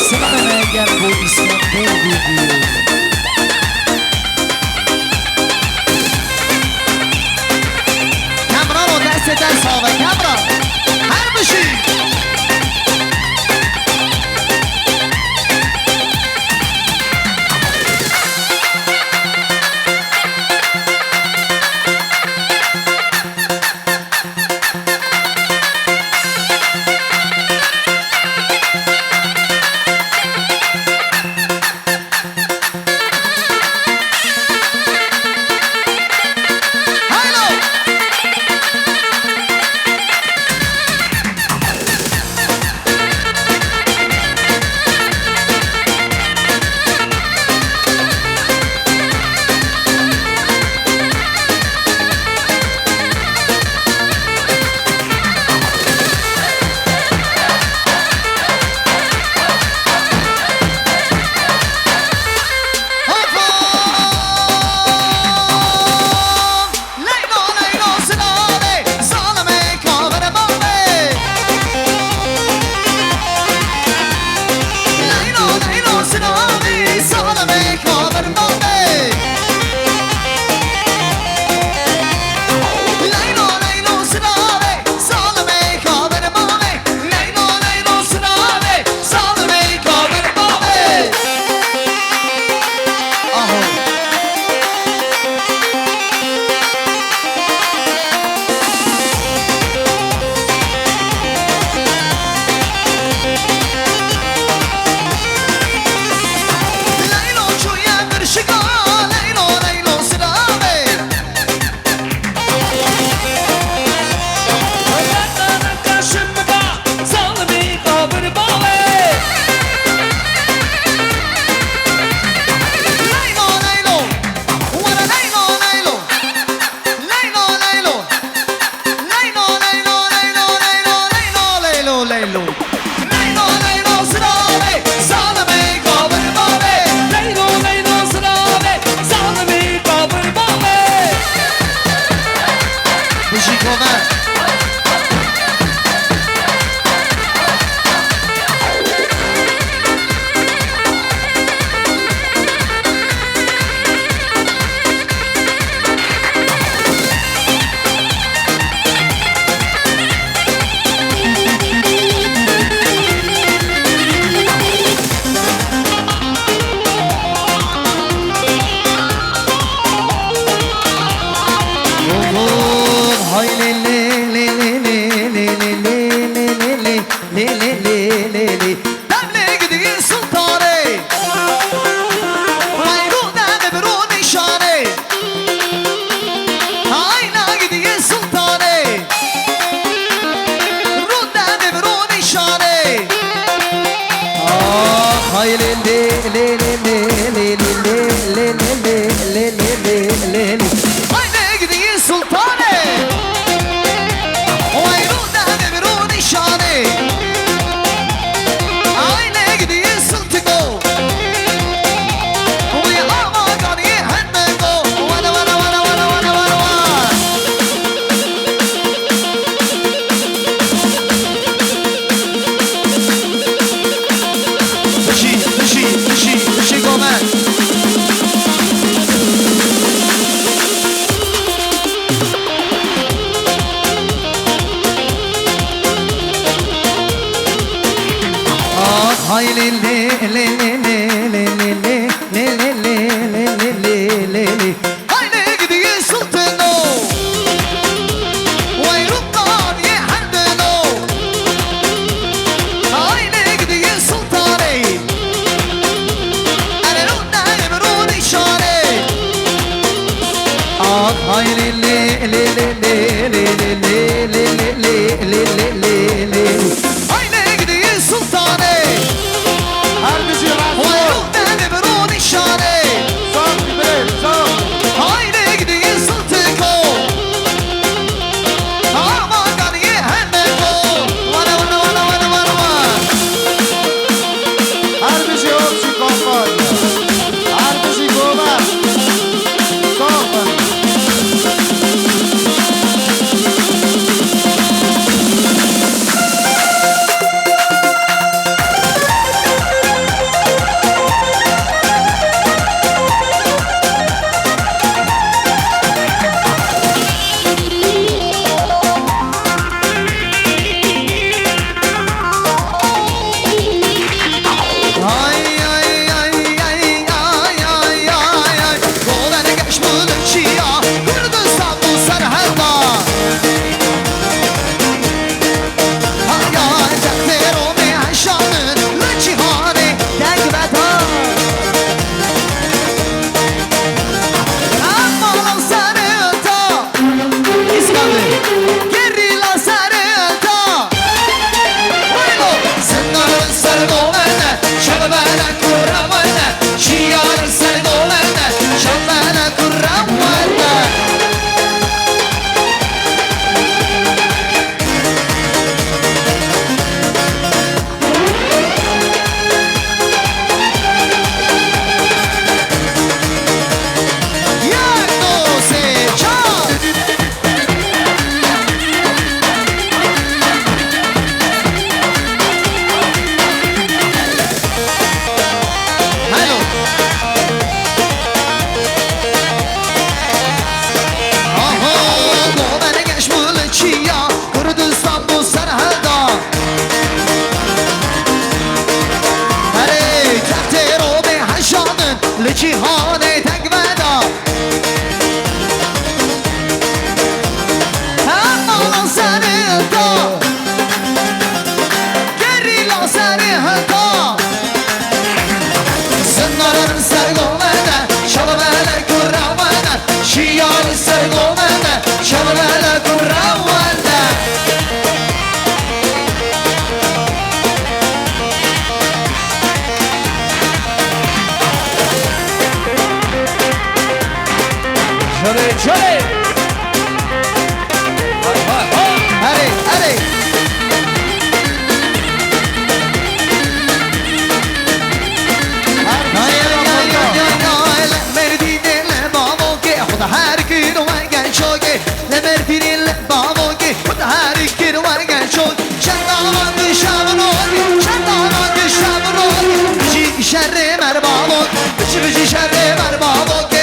Sınavı دیگر با اسلام بگو کمرا رو دست آقا کمرا هر بشی جهان تک ودا اما سر تا گری لا سر تا زندان سرگومنه شبابه کراوانه شیال سرگومنه شبابه کراوانه شده شده هره هره مردی دل بابا که خود هر کی رو مگن شوگه مردی دل بابا که خود هر کی رو مگن شوگ شنگامان شبنوگی شنگامان شبنوگی بچی شر مر بابا بچی شر مر بابا که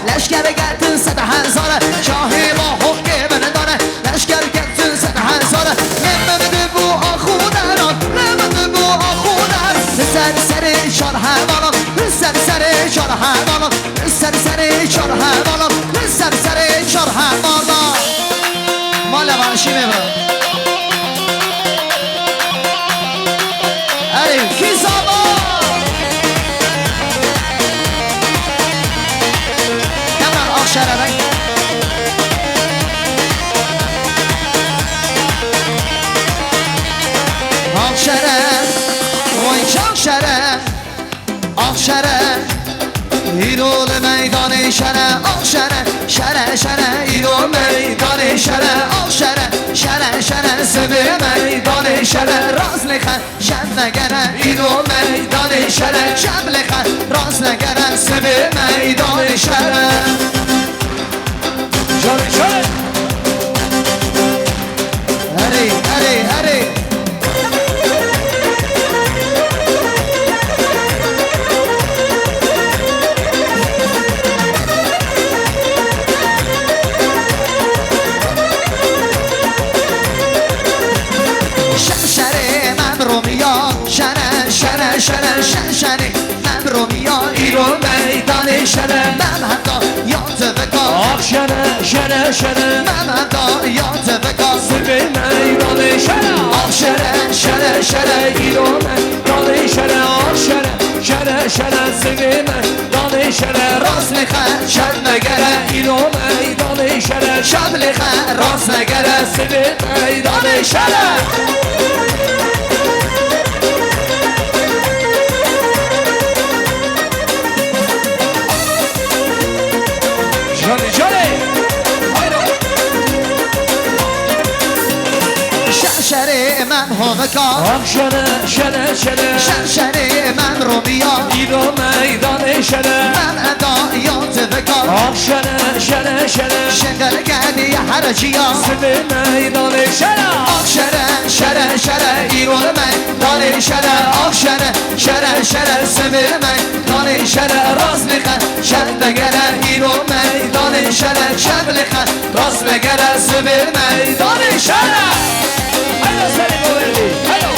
لشکر گردن 100,000 شاه ما حکه من داره لشکر گردن 100,000 نمده بو آخونران نمده بو آخونر سر سر چار حوالان سر سر چار حوالان سر سر چار حوالان سر سر چار حوالان مال وانشی میبرم اره کی زابا شرفك آخ شرف وای چاق شرف آخ شرف ایرول میدان شرف آخ شرف شرف شرف ایرول میدان شرف آخ شرف شرف شرف سبه میدان شرف راز لخن شب نگره ایرول میدان شرف شب لخن راز نگره سبه میدان شرف شده شده هره هره هره شره من رومیا شره شره شره شره من رومیا ایران میدان شره من حتی یاد بکن آخ شده شده شده من حتی یاد بکن سبه میدان شده آخ شره شره شره ایران میدان شده آخ شده شده شده سبه میدان شده راست میخواد شب نگره ایران میدان شده شب میخواد راست نگره سبه میدان شده شده شده شرشره من همکا آخ شده شده شده شرشره من رومیا ایران میدان شده من ادا یاد بکا آخ شده شده شده شنگل گردی حرجیا سبه میدان شده آخ شره شره شره ایران میدان شده آخ شره شره شره سبه میدان شده راست میخواد شب بگره ایران میدان شده شب میخواد راست بگره سبه میدان شده هلو سری بوردی هلو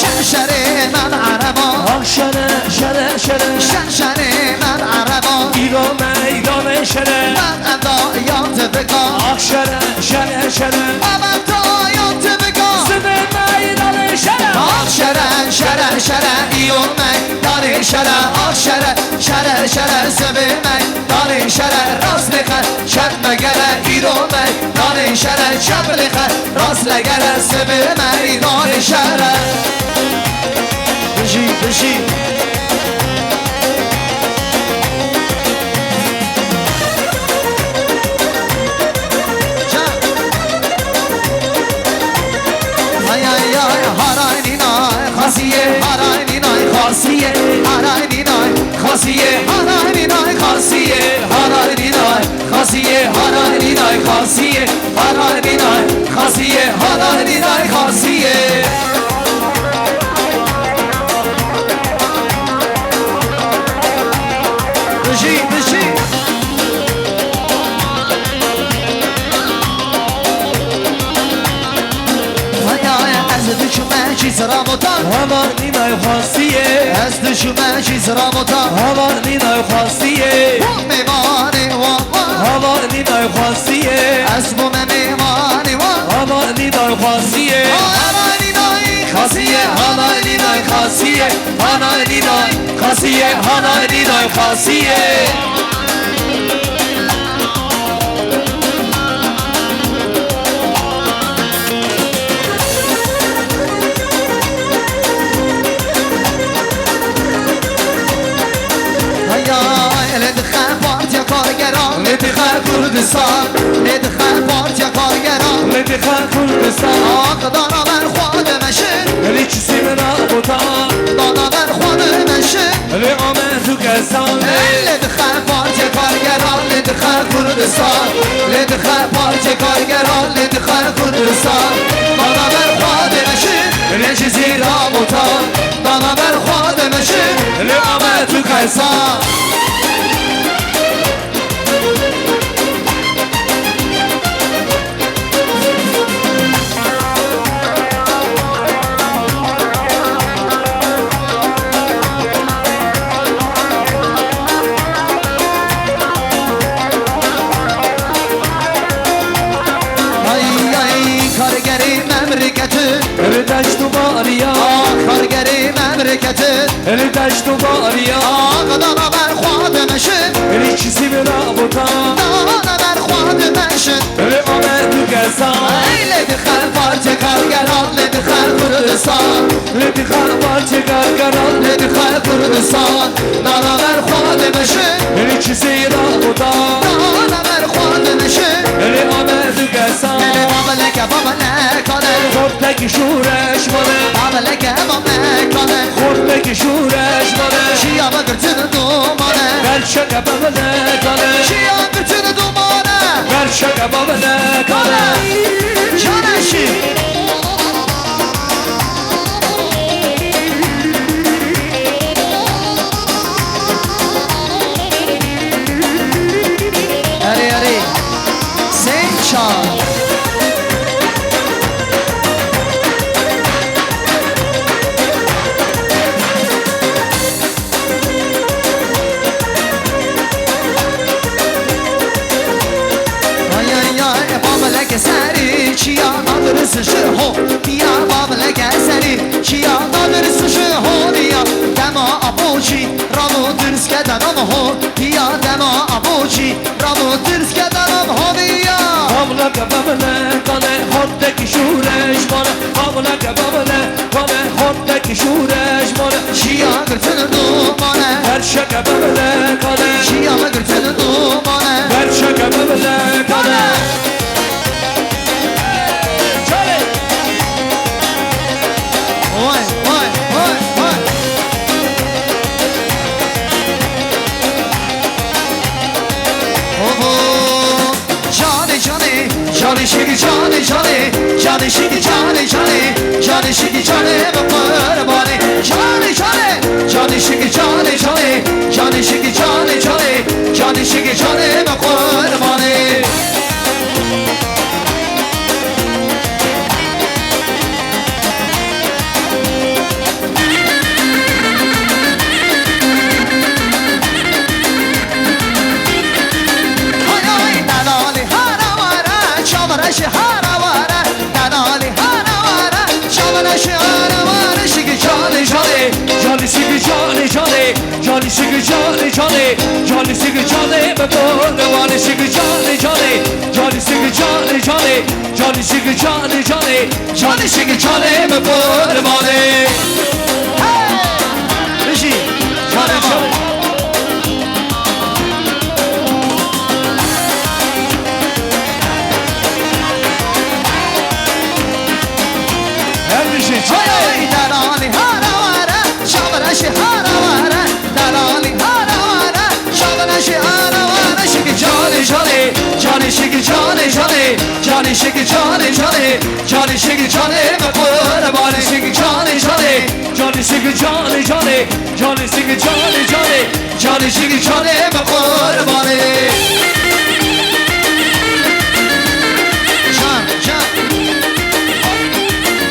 شرشره من عربا آخ شده شده شده شرشره من عربا ایران میدان شده من ادا یاد بکا آخ شده شده شده من ادا یاد بکا سبه میدان شده آخ شره شره شره ایون میدان شده آخ شره شره شره سبه میدان شده راست لخن شب مگره ایران میدان شده شب لخن راست لگره سبه میدان شده بشی بشی هارای نینای خاصیه هارای نینای خاص چیز را مطان همان نیمای خاصیه از دشمن چیز را مطان همان نیمای خاصیه میمانه همان نیمای خاصیه از بوم میمانه همان نیمای خاصیه همان نیمای خاصیه همان نیمای خاصیه همان نیمای خاصیه همان نیمای خاصیه لدخل کردستان لدخل پارتیا کارگران لدخل کردستان آقدانا من خواهد مشن لی چیزی من آبوتان دانا من خواهد مشن لی آمن تو کسان لدخل پارتیا کارگران لدخل کردستان لدخل پارتیا کارگران لدخل کردستان دانا من خواهد مشن لی چیزی من آبوتان دانا من خواهد مشن لی آمن تو کسان دشت و باریا کارگری مملکت دشت و باریا آقدانا بر خواهد مشن لی چیزی من آبوتان دانا بر خواهد مشن لی آمن تو کسان لدخل پارتیا کارگران لدخل کردستان لدخل پارتیا کارگران لدخل کردستان دانا بر خواهد مشن لی چیزی من آبوتان دانا بر خواهد مشن لی آمن تو کسان خورتک شورش ماله خورتک شورش ماله شیا بگرتن دومانه برشک بابله کاله شیا بگرتن دومانه برشک بابله کاله جانشی اره اره سین چار سری چیا ندرس شهو بیا بابلک سری چیا ندرس شهو بیا دما ابوچی رامو درس کدنم هو بیا دما ابوچی رامو درس کدنم هو بیا بابلک بابله کاله خورتک شورش ماله بابلک بابله کاله خورتک شورش ماله چیا گرتن دومانه برشک بابله کاله چیا گرتن دومانه برشک بابله کاله جانی شکی جانی جانی جانی شکی جانی جانی جانی شکی جانی بقربانی جانی جانی جانی شکی جانی جانی جانی شکی جانی جانی جانی شکی جانی بقربانی Johnny Siggy Johnny Johnny Johnny Siggy Johnny Johnny Siggy Johnny Johnny Johnny Siggy Johnny Johnny Johnny Siggy Johnny Johnny Johnny Siggy Johnny Hey Rishi Johnny Johnny Johnny Shiggy Johnny Johnny Johnny Shiggy Johnny Johnny Johnny Shiggy Johnny Johnny Shiggy Johnny Johnny Johnny Shiggy Johnny Johnny Johnny Shiggy Johnny Johnny Johnny Shiggy Johnny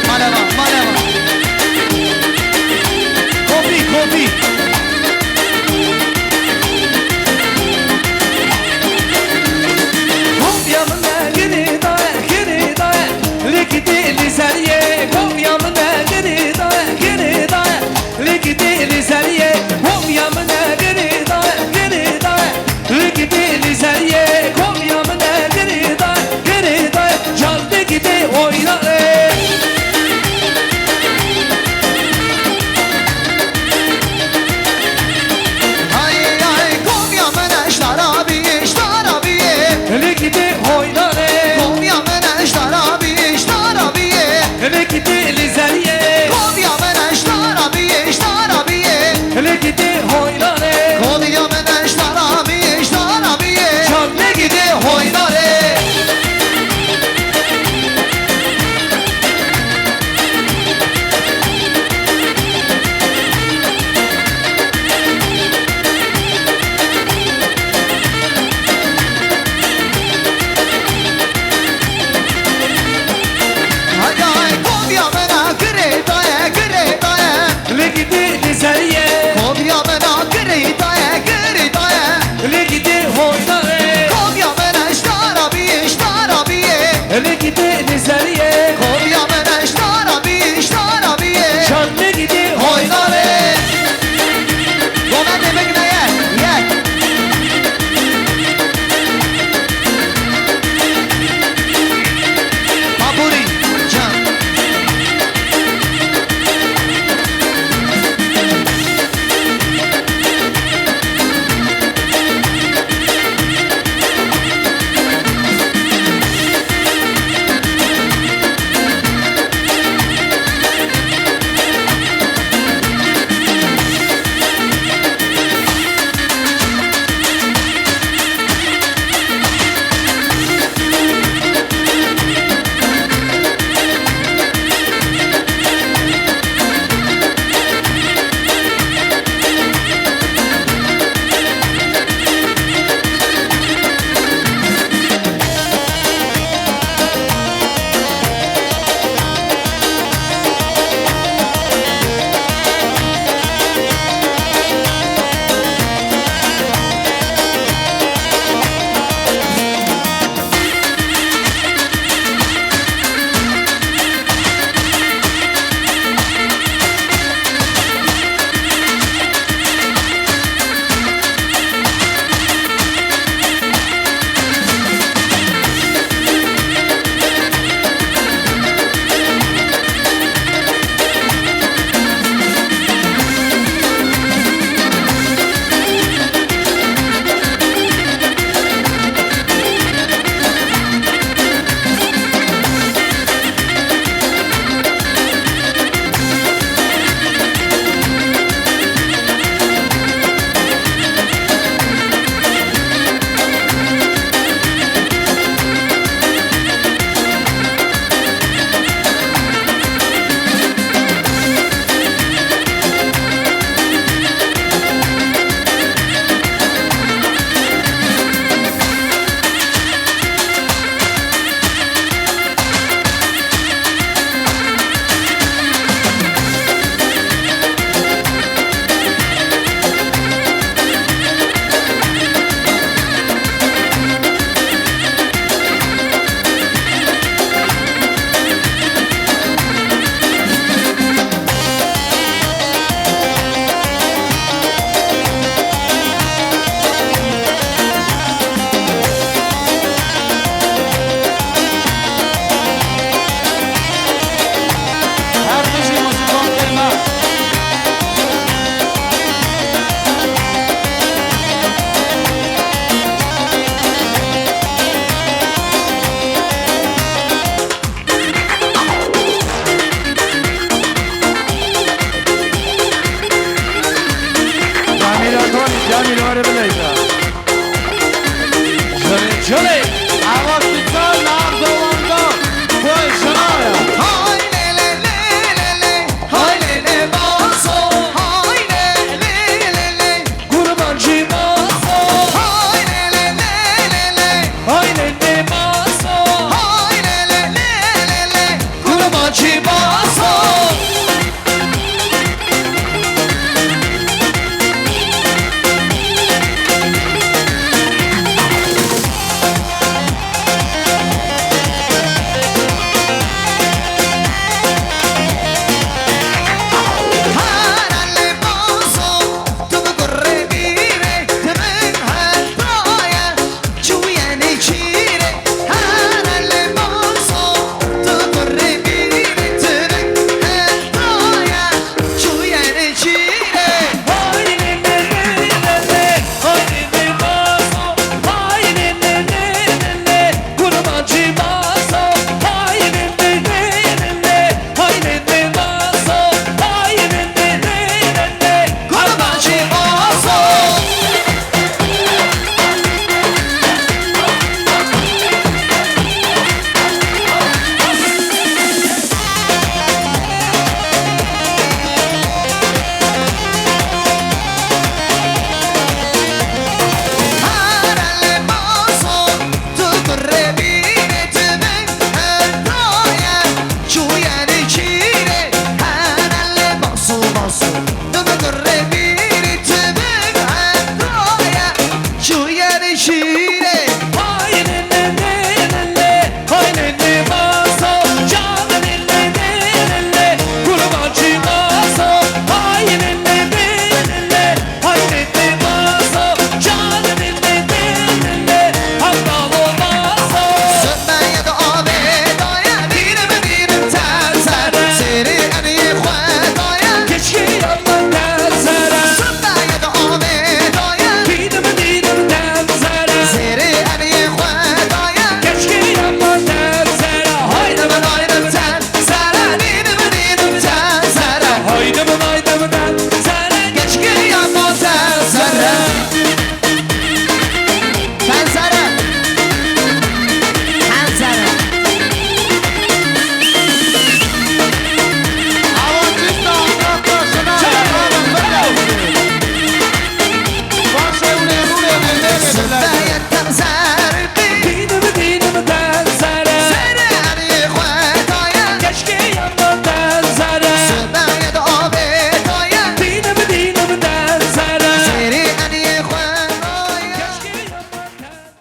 Malama سلام